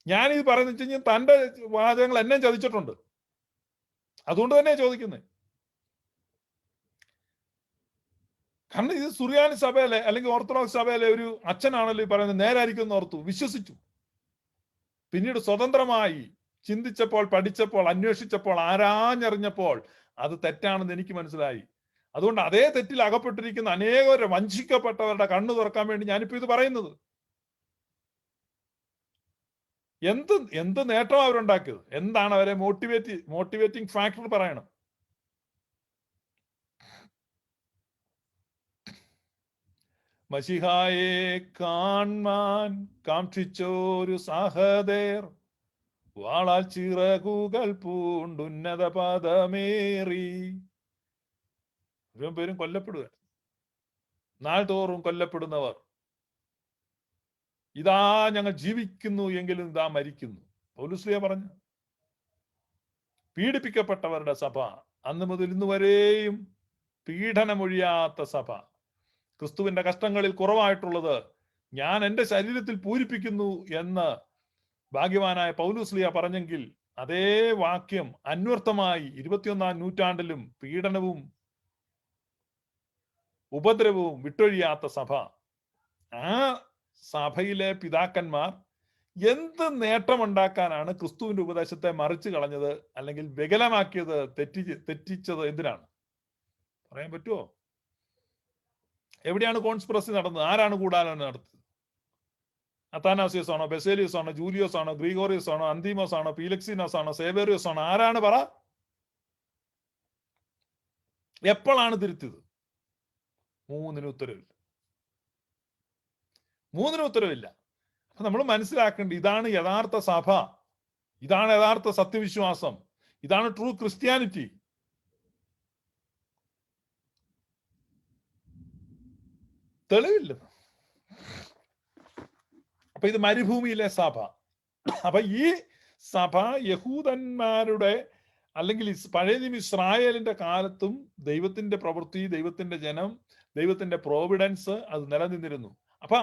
ഞാനിത് പറയുന്ന വെച്ച് കഴിഞ്ഞാൽ തന്റെ വാചകങ്ങൾ എന്നെ ചതിച്ചിട്ടുണ്ട്. അതുകൊണ്ട് തന്നെ ചോദിക്കുന്നത്. കാരണം ഇത് സുറിയാനി സഭയിലെ അല്ലെങ്കിൽ ഓർത്തഡോക്സ് സഭയിലെ ഒരു അച്ഛനാണല്ലോ ഈ പറയുന്നത്. നേരായിരിക്കും എന്ന് ഓർത്തു, വിശ്വസിച്ചു. പിന്നീട് സ്വതന്ത്രമായി ചിന്തിച്ചപ്പോൾ, പഠിച്ചപ്പോൾ, അന്വേഷിച്ചപ്പോൾ, ആരാഞ്ഞറിഞ്ഞപ്പോൾ അത് തെറ്റാണെന്ന് എനിക്ക് മനസ്സിലായി. അതുകൊണ്ട് അതേ തെറ്റിൽ അകപ്പെട്ടിരിക്കുന്ന അനേകം വഞ്ചിക്കപ്പെട്ടവരുടെ കണ്ണു തുറക്കാൻ വേണ്ടി ഞാനിപ്പോ ഇത് പറയുന്നത്. എന്ത് നേട്ടം അവരുണ്ടാക്കിയത്? എന്താണ് അവരെ മോട്ടിവേറ്റിംഗ് ഫാക്ടർ പറയണം. മശിഹായെ കാൺമാൻ കാക്ഷിച്ചോരു സഹദേർ വാളാൽ ചിറകുകൾ പൂണ്ടുന്നത പദമേറി. മുഴുവൻ പേരും കൊല്ലപ്പെടുക. നാൾതോറും കൊല്ലപ്പെടുന്നവർ. ഇതാ ഞങ്ങൾ ജീവിക്കുന്നു എങ്കിലും ഇതാ മരിക്കുന്നു. പൗലോസ്ലീഹ പറഞ്ഞു. പീഡിപ്പിക്കപ്പെട്ടവരുടെ സഭ, അന്ന് മുതൽ ഇന്ന് വരെയും പീഡനമൊഴിയാത്ത സഭ. ക്രിസ്തുവിന്റെ കഷ്ടങ്ങളിൽ കുറവായിട്ടുള്ളത് ഞാൻ എൻ്റെ ശരീരത്തിൽ പൂരിപ്പിക്കുന്നു എന്ന് ഭാഗ്യവാനായ പൗലോസ്ലീഹ പറഞ്ഞെങ്കിൽ അതേ വാക്യം അന്വർത്ഥമായി 21-ാം നൂറ്റാണ്ടിലും പീഡനവും ഉപദ്രവവും വിട്ടൊഴിയാത്ത സഭ. ആ സഭയിലെ പിതാക്കന്മാർ എന്ത് നേട്ടമുണ്ടാക്കാനാണ് ക്രിസ്തുവിന്റെ ഉപദേശത്തെ മറിച്ചു കളഞ്ഞത്, അല്ലെങ്കിൽ വികലമാക്കിയത്, തെറ്റിച്ചത്? എന്തിനാണ് പറയാൻ പറ്റുമോ? എവിടെയാണ് കോൺസ്പിറസി നടന്നത്? ആരാണ് കൂടാലോചന നടത്തിയത്? അത്താനാസിയോസ് ആണോ, ബെസേലിയോസ് ആണോ, ജൂലിയോസ് ആണോ, ഗ്രിഗോറിയോസ് ആണോ, അന്തിമോസ് ആണോ, പീലക്സീനോസ് ആണോ, സേവേറിയോസ് ആണോ? ആരാണ്? പറ. എപ്പോഴാണ് തിരുത്തിയത്? മൂന്നിനും ഉത്തരവില്ല. അപ്പൊ നമ്മൾ മനസ്സിലാക്കേണ്ടത് ഇതാണ് യഥാർത്ഥ സഭ, ഇതാണ് യഥാർത്ഥ സത്യവിശ്വാസം, ഇതാണ് ട്രൂ ക്രിസ്ത്യാനിറ്റി. തെളിവില്ല. അപ്പൊ ഇത് മരുഭൂമിയിലെ സഭ. അപ്പൊ ഈ സഭ യഹൂദന്മാരുടെ അല്ലെങ്കിൽ പഴയ ഇസ്രായേലിന്റെ കാലത്തും ദൈവത്തിന്റെ പ്രവൃത്തി, ദൈവത്തിന്റെ ജനം, ദൈവത്തിന്റെ പ്രോവിഡൻസ് അത് നിലനിന്നിരുന്നു. അപ്പൊ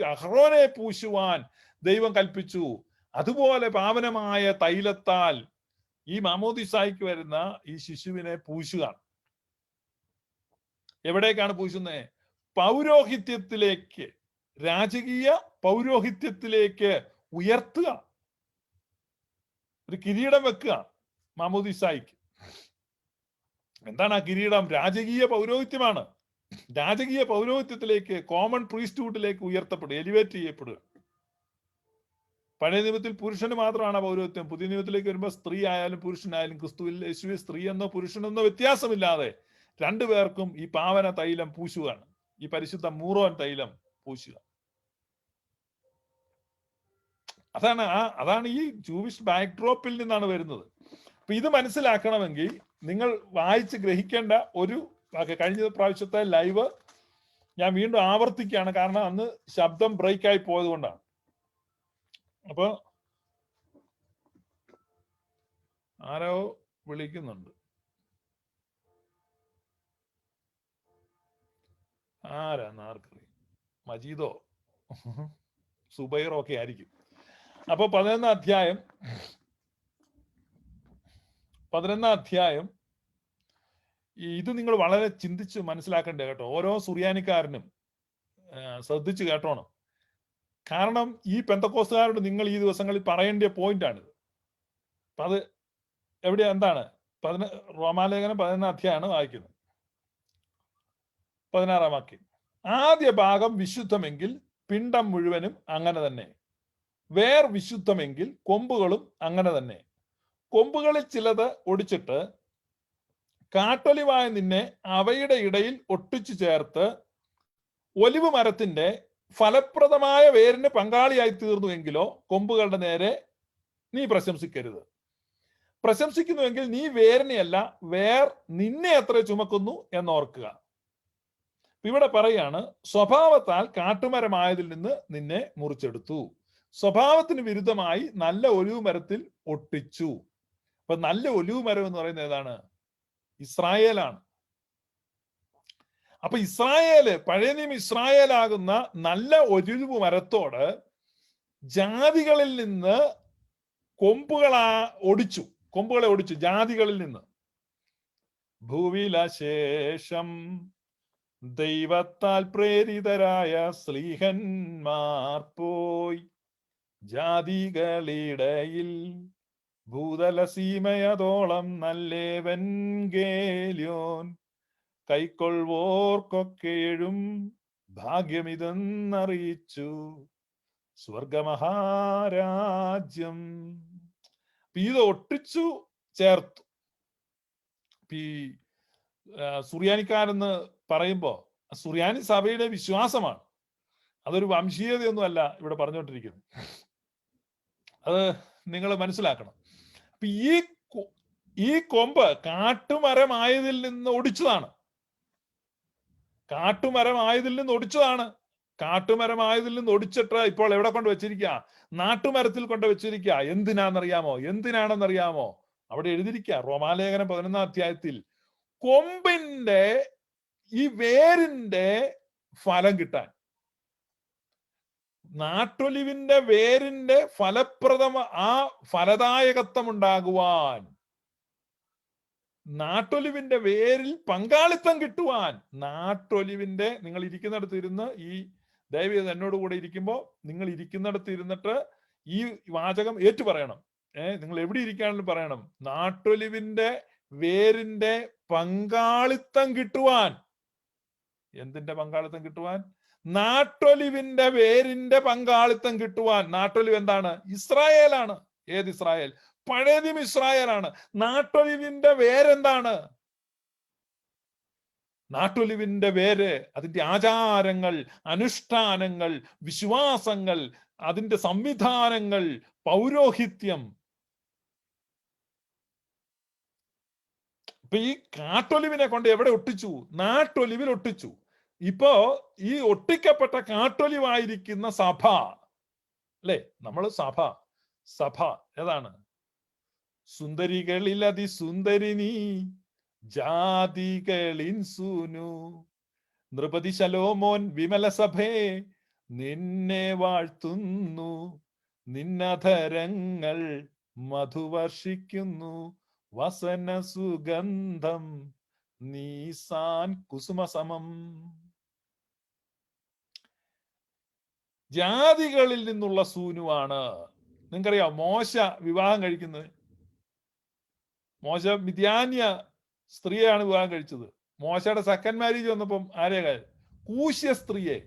അഹ്റോനെ പൂശുവാൻ ദൈവം കൽപ്പിച്ചു. അതുപോലെ പാവനമായ തൈലത്താൽ ഈ മാമോദിസായ്ക്ക് വരുന്ന ഈ ശിശുവിനെ പൂശുക. എവിടേക്കാണ് പൂശുന്നത്? പൗരോഹിത്യത്തിലേക്ക്, രാജകീയ പൗരോഹിത്യത്തിലേക്ക് ഉയർത്തുക. ഒരു കിരീടം വെക്കുക മാമോദിസായ്ക്ക്. എന്താണ് ആ കിരീടം? രാജകീയ പൗരോഹിത്യമാണ്. രാജകീയ പൗരോഹിത്യത്തിലേക്ക്, കോമൺ പ്രീസ്റ്റ്ഹുഡിലേക്ക് ഉയർത്തപ്പെടുക, എലിവേറ്റ് ചെയ്യപ്പെടുക. പഴയ നിയമത്തിൽ പുരുഷന് മാത്രമാണ് പൗരോഹിത്യം. പുതിയ നിയമത്തിലേക്ക് വരുമ്പോൾ സ്ത്രീ ആയാലും പുരുഷനായാലും ക്രിസ്തുവിൽ യേശുവിൽ സ്ത്രീയെന്നോ പുരുഷനെന്നോ വ്യത്യാസമില്ലാതെ രണ്ടുപേർക്കും ഈ പാവന തൈലം പൂശുകയാണ്. ഈ പരിശുദ്ധ മൂറോൻ തൈലം പൂശുക. അതാണ് ഈ ജൂവിഷ് ബാക്ക്ഡ്രോപ്പിൽ നിന്നാണ് വരുന്നത്. അപ്പൊ ഇത് മനസ്സിലാക്കണമെങ്കിൽ നിങ്ങൾ വായിച്ച് ഗ്രഹിക്കേണ്ട ഒരു കഴിഞ്ഞ പ്രാവശ്യത്തെ ലൈവ് ഞാൻ വീണ്ടും ആവർത്തിക്കുകയാണ്, കാരണം അന്ന് ശബ്ദം ബ്രേക്ക് ആയി പോയത് കൊണ്ടാണ്. അപ്പൊ ആരോ വിളിക്കുന്നുണ്ട്, ആരാന്ന് ആർക്കറിയാം, മജീദോ സുബൈറോ ഒക്കെ ആയിരിക്കും. അപ്പൊ 11 അധ്യായം ഇത് നിങ്ങൾ വളരെ ചിന്തിച്ച് മനസ്സിലാക്കണ്ടേ കേട്ടോ. ഓരോ സുറിയാനിക്കാരനും ശ്രദ്ധിച്ച് കേട്ടോണം. കാരണം ഈ പെന്തക്കോസ്തുകാരോട് നിങ്ങൾ ഈ ദിവസങ്ങളിൽ പറയേണ്ട പോയിന്റാണിത്. അപ്പൊ അത് എവിടെയാ, എന്താണ് റോമാലേഖനം 11 അധ്യായമാണ് വായിക്കുന്നത്. 16 വാക്യം. ആദ്യ ഭാഗം വിശുദ്ധമെങ്കിൽ പിണ്ടം മുഴുവനും അങ്ങനെ തന്നെ. വേർ വിശുദ്ധമെങ്കിൽ കൊമ്പുകളും അങ്ങനെ തന്നെ. കൊമ്പുകളിൽ ചിലത് ഒടിച്ചിട്ട് കാട്ടൊലിവായ നിന്നെ അവയുടെ ഇടയിൽ ഒട്ടിച്ചു ചേർത്ത് ഒലിവ് മരത്തിന്റെ ഫലപ്രദമായ വേരിന് പങ്കാളിയായി തീർന്നുവെങ്കിലോ കൊമ്പുകളുടെ നേരെ നീ പ്രശംസിക്കരുത്. പ്രശംസിക്കുന്നുവെങ്കിൽ നീ വേരിനെയല്ല, വേർ നിന്നെ എത്ര ചുമക്കുന്നു എന്നോർക്കുക. ഇവിടെ പറയാണ്, സ്വഭാവത്താൽ കാട്ടുമരമായതിൽ നിന്ന് നിന്നെ മുറിച്ചെടുത്തു, സ്വഭാവത്തിന് വിരുദ്ധമായി നല്ല ഒലിവ് മരത്തിൽ ഒട്ടിച്ചു. അപ്പൊ നല്ല ഒലിവ് മരം എന്ന് പറയുന്നത് ഏതാണ്? ഇസ്രായേലാണ്. അപ്പൊ ഇസ്രായേല്, പഴയ നിയമം ഇസ്രായേലാകുന്ന നല്ല ഒലിവ് മരത്തോട് ജാതികളിൽ നിന്ന് കൊമ്പുകളെ ഒടിച്ചു ജാതികളിൽ നിന്ന്. ഭൂവിലശേഷം ദൈവത്താൽ പ്രേരിതരായ സ്ലീഹന്മാർ പോയി ജാതികളിടയിൽ ഭൂതല സീമയതോളം നല്ലേവൻഗേല്യോൻ കൈക്കൊള്ളുവോർക്കൊക്കെഴും ഭാഗ്യമിതെന്നറിയിച്ചു സ്വർഗമഹാരാജ്യം. ഇത് ഒട്ടിച്ചു ചേർത്തു. ഈ സുറിയാനിക്കാരെന്ന് പറയുമ്പോ സുറിയാനി സഭയുടെ വിശ്വാസമാണ്, അതൊരു വംശീയതയൊന്നുമല്ല ഇവിടെ പറഞ്ഞുകൊണ്ടിരിക്കുന്നത്. അത് നിങ്ങൾ മനസ്സിലാക്കണം. അപ്പൊ ഈ കൊമ്പ് കാട്ടുമരമായതിൽ നിന്ന് ഒടിച്ചതാണ്. കാട്ടുമരമായതിൽ നിന്ന് ഒടിച്ചിട്ട് ഇപ്പോൾ എവിടെ കൊണ്ട് വെച്ചിരിക്കുക? നാട്ടുമരത്തിൽ കൊണ്ട് വെച്ചിരിക്കുക. എന്തിനാണെന്നറിയാമോ? അവിടെ എഴുതിയിരിക്കുക, റോമാലേഖനം 11 അധ്യായത്തിൽ, കൊമ്പിന്റെ ഈ വേരിന്റെ ഫലം കിട്ടാൻ, നാട്ടൊലിവിന്റെ വേരിന്റെ ആ ഫലദായകത്വം ഉണ്ടാകുവാൻ, നാട്ടൊലിവിന്റെ വേരിൽ പങ്കാളിത്തം കിട്ടുവാൻ, നാട്ടൊലിവിന്റെ, നിങ്ങൾ ഇരിക്കുന്നിടത്ത് ഇരുന്ന് ഈ ദയവ് എന്നോട് കൂടെ ഇരിക്കുമ്പോൾ നിങ്ങൾ ഇരിക്കുന്നിടത്ത് ഇരുന്നിട്ട് ഈ വാചകം ഏറ്റു പറയണം. നിങ്ങൾ എവിടെ ഇരിക്കുകയാണെങ്കിലും പറയണം, നാട്ടൊലിവിന്റെ വേരിന്റെ പങ്കാളിത്തം കിട്ടുവാൻ. എന്തിന്റെ പങ്കാളിത്തം കിട്ടുവാൻ? നാട്ടൊലിവിന്റെ വേരിന്റെ പങ്കാളിത്തം കിട്ടുവാൻ. നാട്ടൊലിവ് എന്താണ്? ഇസ്രായേലാണ്. ഏത് ഇസ്രായേൽ? പഴയതും ഇസ്രായേലാണ്. നാട്ടൊലിവിന്റെ വേരെന്താണ്? നാട്ടൊലിവിന്റെ വേര് അതിന്റെ ആചാരങ്ങൾ, അനുഷ്ഠാനങ്ങൾ, വിശ്വാസങ്ങൾ, അതിന്റെ സംവിധാനങ്ങൾ, പൗരോഹിത്യം. ഇപ്പൊ ഈ കാട്ടൊലിവിനെ കൊണ്ട് എവിടെ ഒട്ടിച്ചു? നാട്ടൊലിവിൽ ഒട്ടിച്ചു. ഇപ്പോ ഈ ഒട്ടിക്കപ്പെട്ട കാട്ടൊലിവായിരിക്കുന്ന സഭ, അല്ലെ? നമ്മൾ സഭ ഏതാണ്? സുന്ദരികളിൽ അതിസുന്ദരി നീ, ജാതികളിൻ സൂനു, നൃപതി ശലോമോൻ വിമല സഭേ നിന്നെ വാഴ്ത്തുന്നു, നിന്നധരങ്ങൾ മധുവർഷിക്കുന്നു, വസന സുഗന്ധം നീസാൻ കുസുമസമം. ജാതികളിൽ നിന്നുള്ള സൂനുവാണ്. നിങ്ങൾക്കറിയാം മോശ വിവാഹം കഴിക്കുന്നത്, മോശ മിദ്യാന്യ സ്ത്രീയാണ് വിവാഹം കഴിച്ചത്. മോശയുടെ സെക്കൻഡ് മാരേജ് വന്നപ്പം ആരെയാ? കൂശ്യ സ്ത്രീയെ.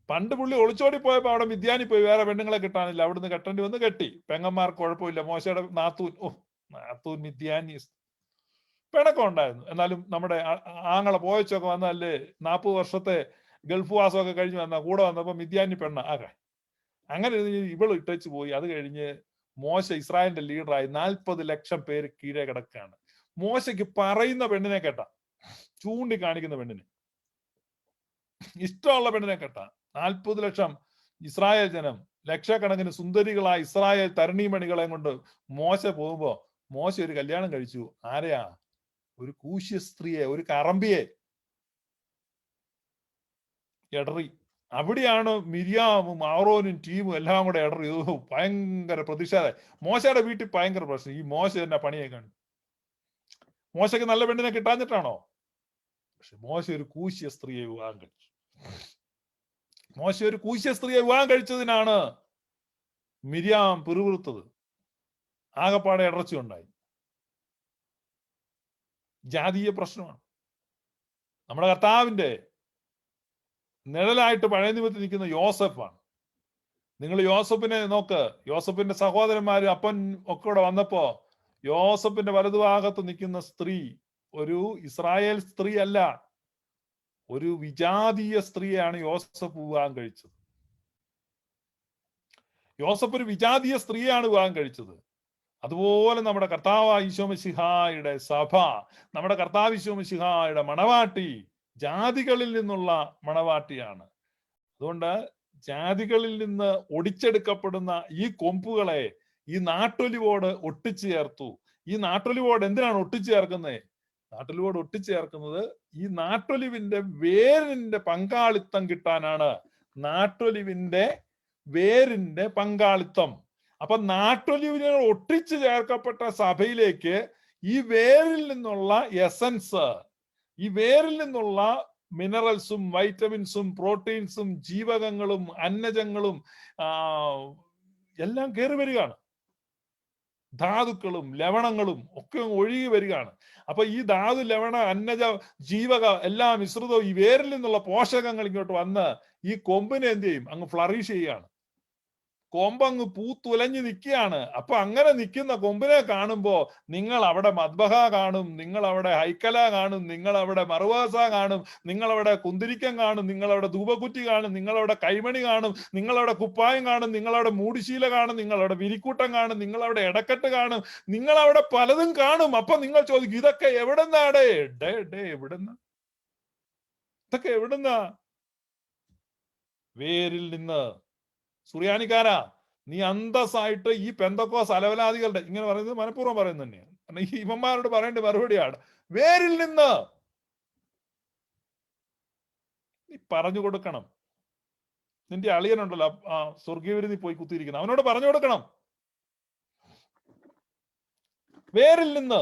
പണ്ട് പുള്ളി ഒളിച്ചോടി പോയപ്പോ അവിടെ മിദ്യാനി പോയി, വേറെ പെണ്ണുങ്ങളെ കിട്ടാനില്ല, അവിടുന്ന് കെട്ടേണ്ടി വന്ന് കെട്ടി. പെങ്ങന്മാർക്ക് കുഴപ്പമില്ല. മോശയുടെ നാത്തൂൻ മിദ്യാനി പിണക്കം ഉണ്ടായിരുന്നു. എന്നാലും നമ്മുടെ ആങ്ങളെ പോയച്ചൊക്കെ വന്നല്ലേ, 40 വർഷത്തെ ഗൾഫ് വാസമൊക്കെ കഴിഞ്ഞ് വന്ന കൂടെ വന്നപ്പോ മിദ്യാനി പെണ്ണ ആകെ. അങ്ങനെ ഇവൾ ഇട്ടേച്ച് പോയി. അത് കഴിഞ്ഞ് മോശ ഇസ്രായേലിന്റെ ലീഡറായി 40 ലക്ഷം പേര് കീഴെ കിടക്കുകയാണ്. മോശയ്ക്ക് പറയുന്ന പെണ്ണിനെ കേട്ട, ചൂണ്ടിക്കാണിക്കുന്ന പെണ്ണിനെ, ഇഷ്ടമുള്ള പെണ്ണിനെ കേട്ട 40 ലക്ഷം ഇസ്രായേൽ ജനം, ലക്ഷക്കണക്കിന് സുന്ദരികളായ ഇസ്രായേൽ തരണീമണികളെ കൊണ്ട് മോശ പോകുമ്പോ മോശ ഒരു കല്യാണം കഴിച്ചു. ആരെയാ? ഒരു കൂശ്യ സ്ത്രീയെ, ഒരു കറമ്പിയെ. എടറി. അവിടെയാണ് മിരിയാമും ആറോനും ടീമും എല്ലാം കൂടെ ഇടറി. ഭയങ്കര പ്രതിഷേധം. മോശയുടെ വീട്ടിൽ ഭയങ്കര പ്രശ്നം. ഈ മോശ തന്നെ പണിയെ കണ്ടു. മോശയ്ക്ക് നല്ല പെണ്ണിനെ കിട്ടാഞ്ഞിട്ടാണോ? പക്ഷെ മോശ ഒരു കൂശ്യ സ്ത്രീയെ വിവാഹം കഴിച്ചു. മോശ ഒരു കൂശ്യ സ്ത്രീയെ വിവാഹം കഴിച്ചതിനാണ് മിരിയാം പിറുപിറുത്തത്. ആകപ്പാടെ ഇടർച്ച ഉണ്ടായി. ജാതീയ പ്രശ്നമാണ്. നമ്മുടെ കർത്താവിന്റെ നിഴലായിട്ട് പഴയ നിമിത്തം നിൽക്കുന്ന യോസഫാണ്. നിങ്ങൾ യോസഫിനെ നോക്ക്. യോസഫിന്റെ സഹോദരന്മാര് അപ്പൻ ഒക്കെ കൂടെ വന്നപ്പോ യോസഫിന്റെ വലതുഭാഗത്ത് നിൽക്കുന്ന സ്ത്രീ ഒരു ഇസ്രായേൽ സ്ത്രീ അല്ല, ഒരു വിജാതീയ സ്ത്രീയാണ് യോസഫ് വിവാഹം കഴിച്ചത്. യോസഫ് ഒരു വിജാതീയ സ്ത്രീയാണ് വിവാഹം കഴിച്ചത്. അതുപോലെ നമ്മുടെ കർത്താവ് ഈശോ മിശിഹായുടെ സഭ, നമ്മുടെ കർത്താവ് ഈശോ മിശിഹായുടെ മണവാട്ടി ജാതികളിൽ നിന്നുള്ള മണവാട്ടിയാണ്. അതുകൊണ്ട് ജാതികളിൽ നിന്ന് ഒടിച്ചെടുക്കപ്പെടുന്ന ഈ കൊമ്പുകളെ ഈ നാട്ടൊലിവോട് ഒട്ടിച്ചു ചേർത്തു. ഈ നാട്ടൊലിവോട് എന്തിനാണ് ഒട്ടിച്ചു ചേർക്കുന്നത്? നാട്ടൊലിവോട് ഒട്ടിച്ചു ചേർക്കുന്നത് ഈ നാട്ടൊലിവിന്റെ വേരിന്റെ പങ്കാളിത്തം കിട്ടാനാണ്. നാട്ടൊലിവിന്റെ വേരിന്റെ പങ്കാളിത്തം. അപ്പൊ നാട്ടൊലിവിനെ ഒട്ടിച്ചു ചേർക്കപ്പെട്ട സഭയിലേക്ക് ഈ വേരിൽ നിന്നുള്ള എസൻസ്, ഈ വേരിൽ നിന്നുള്ള മിനറൽസും വൈറ്റമിൻസും പ്രോട്ടീൻസും ജീവകങ്ങളും അന്നജങ്ങളും എല്ലാം കയറി വരികയാണ്. ധാതുക്കളും ലവണങ്ങളും ഒക്കെ ഒഴുകി വരികയാണ്. അപ്പൊ ഈ ധാതു, ലവണ, അന്നജ, ജീവക എല്ലാം മിശ്രിതവും ഈ വേരിൽ നിന്നുള്ള പോഷകങ്ങൾ ഇങ്ങോട്ട് വന്ന് ഈ കൊമ്പിനെ എന്ത് ചെയ്യും? അങ്ങ് ഫ്ലറിഷ് ചെയ്യുകയാണ്. കൊമ്പങ്ങ് പൂത്തുലഞ്ഞു നിൽക്കുകയാണ്. അപ്പൊ അങ്ങനെ നിൽക്കുന്ന കൊമ്പിനെ കാണുമ്പോ നിങ്ങൾ അവിടെ മദ്ബഹ കാണും, നിങ്ങൾ അവിടെ ഹൈക്കല കാണും, നിങ്ങൾ അവിടെ മറുവാസ കാണും, നിങ്ങൾ അവിടെ കുന്തിരിക്കം കാണും, നിങ്ങൾ അവിടെ ധൂപക്കുറ്റി കാണും, നിങ്ങൾ അവിടെ കൈമണി കാണും, നിങ്ങൾ അവിടെ കുപ്പായം കാണും, നിങ്ങൾ അവിടെ മൂടിശീല കാണും, നിങ്ങൾ അവിടെ വിരിക്കൂട്ടം കാണും, നിങ്ങൾ അവിടെ ഇടക്കെട്ട് കാണും, നിങ്ങൾ അവിടെ പലതും കാണും. അപ്പൊ നിങ്ങൾ ചോദിക്കും, ഇതൊക്കെ എവിടെന്നാടേ? എവിടെന്ന? ഇതൊക്കെ എവിടെന്നാ? വേരിൽ നിന്ന്. സുറിയാനിക്കാരാ, നീ അന്തസ്സായിട്ട് ഈ പെന്തക്കോസ് അലവലാദികളുടെ, ഇങ്ങനെ പറയുന്നത് മനഃപൂർവ്വം പറയുന്നത് തന്നെയാണ്. കാരണം ഈ ഇവന്മാരോട് പറയേണ്ട മറുപടിയാണ്. വേരിൽ നിന്ന് നീ പറഞ്ഞു കൊടുക്കണം. നിന്റെ അളിയനുണ്ടല്ലോ, സ്വർഗീയവിരുദ്ധി പോയി കുത്തിയിരിക്കുന്ന, അവനോട് പറഞ്ഞു കൊടുക്കണം. വേരിൽ നിന്ന്.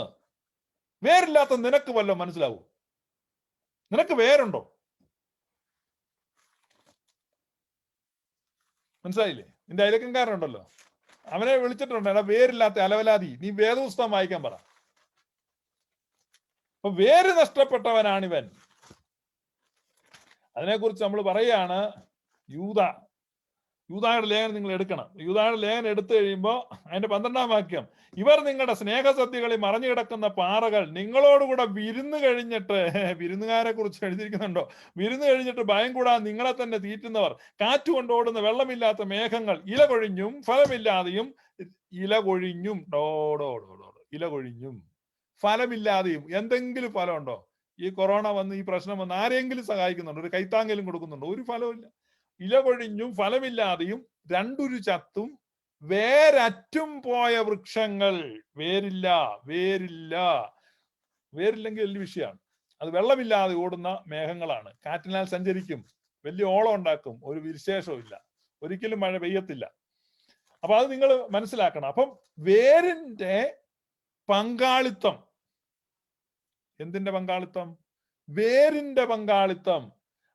വേരില്ലാത്ത നിനക്ക് വല്ലതും മനസ്സിലാവൂ? നിനക്ക് വേരുണ്ടോ? മനസ്സിലായില്ലേ? നിന്റെ അയലക്കൻകാരനുണ്ടല്ലോ, അവനെ വിളിച്ചിട്ടുണ്ട്, എടാ വേരില്ലാത്ത അലവലാതി, നീ വേദപുസ്തകം വായിക്കാൻ പറ. അപ്പൊ വേര് നഷ്ടപ്പെട്ടവനാണിവൻ. അതിനെക്കുറിച്ച് നമ്മൾ പറയുകയാണ്. യൂദായുടെ ലേഖനം നിങ്ങൾ എടുക്കണം. യൂദായുടെ ലേഖനം എടുത്തു കഴിയുമ്പോൾ അതിന്റെ 12-ാം വാക്യം, ഇവർ നിങ്ങളുടെ സ്നേഹസദ്യകളിൽ മറഞ്ഞു കിടക്കുന്ന പാറകൾ, നിങ്ങളോടുകൂടെ വിരുന്ന് കഴിഞ്ഞിട്ട്, വിരുന്നുകാരെ കുറിച്ച് എഴുതിയിരിക്കുന്നുണ്ടോ? വിരുന്ന് കഴിഞ്ഞിട്ട് ഭയം കൂടാൻ നിങ്ങളെ തന്നെ തീറ്റുന്നവർ, കാറ്റുകൊണ്ടോടുന്ന വെള്ളമില്ലാത്ത മേഘങ്ങൾ, ഇല കൊഴിഞ്ഞും ഫലമില്ലാതെയും, ഇല കൊഴിഞ്ഞും ഇല കൊഴിഞ്ഞും ഫലമില്ലാതെയും. എന്തെങ്കിലും ഫലമുണ്ടോ? ഈ കൊറോണ വന്ന്, ഈ പ്രശ്നം വന്ന് ആരെങ്കിലും സഹായിക്കുന്നുണ്ടോ? ഒരു കൈത്താങ്കലും കൊടുക്കുന്നുണ്ടോ? ഒരു ഫലവുമില്ല. ഇല കൊഴിഞ്ഞും ഫലമില്ലാതെയും, രണ്ടുരു ചത്തും വേരറ്റും പോയ വൃക്ഷങ്ങൾ. വേരില്ല. വേരില്ലെങ്കിൽ വലിയ വിഷയമാണ്. അത് വെള്ളമില്ലാതെ ഓടുന്ന മേഘങ്ങളാണ്. കാറ്റിനാൽ സഞ്ചരിക്കും, വലിയ ഓളം ഉണ്ടാക്കും, ഒരു വിശേഷവും ഇല്ല, ഒരിക്കലും മഴ പെയ്യത്തില്ല. അപ്പൊ അത് നിങ്ങൾ മനസ്സിലാക്കണം. അപ്പം വേരിന്റെ പങ്കാളിത്തം. എന്തിന്റെ പങ്കാളിത്തം? വേരിന്റെ പങ്കാളിത്തം.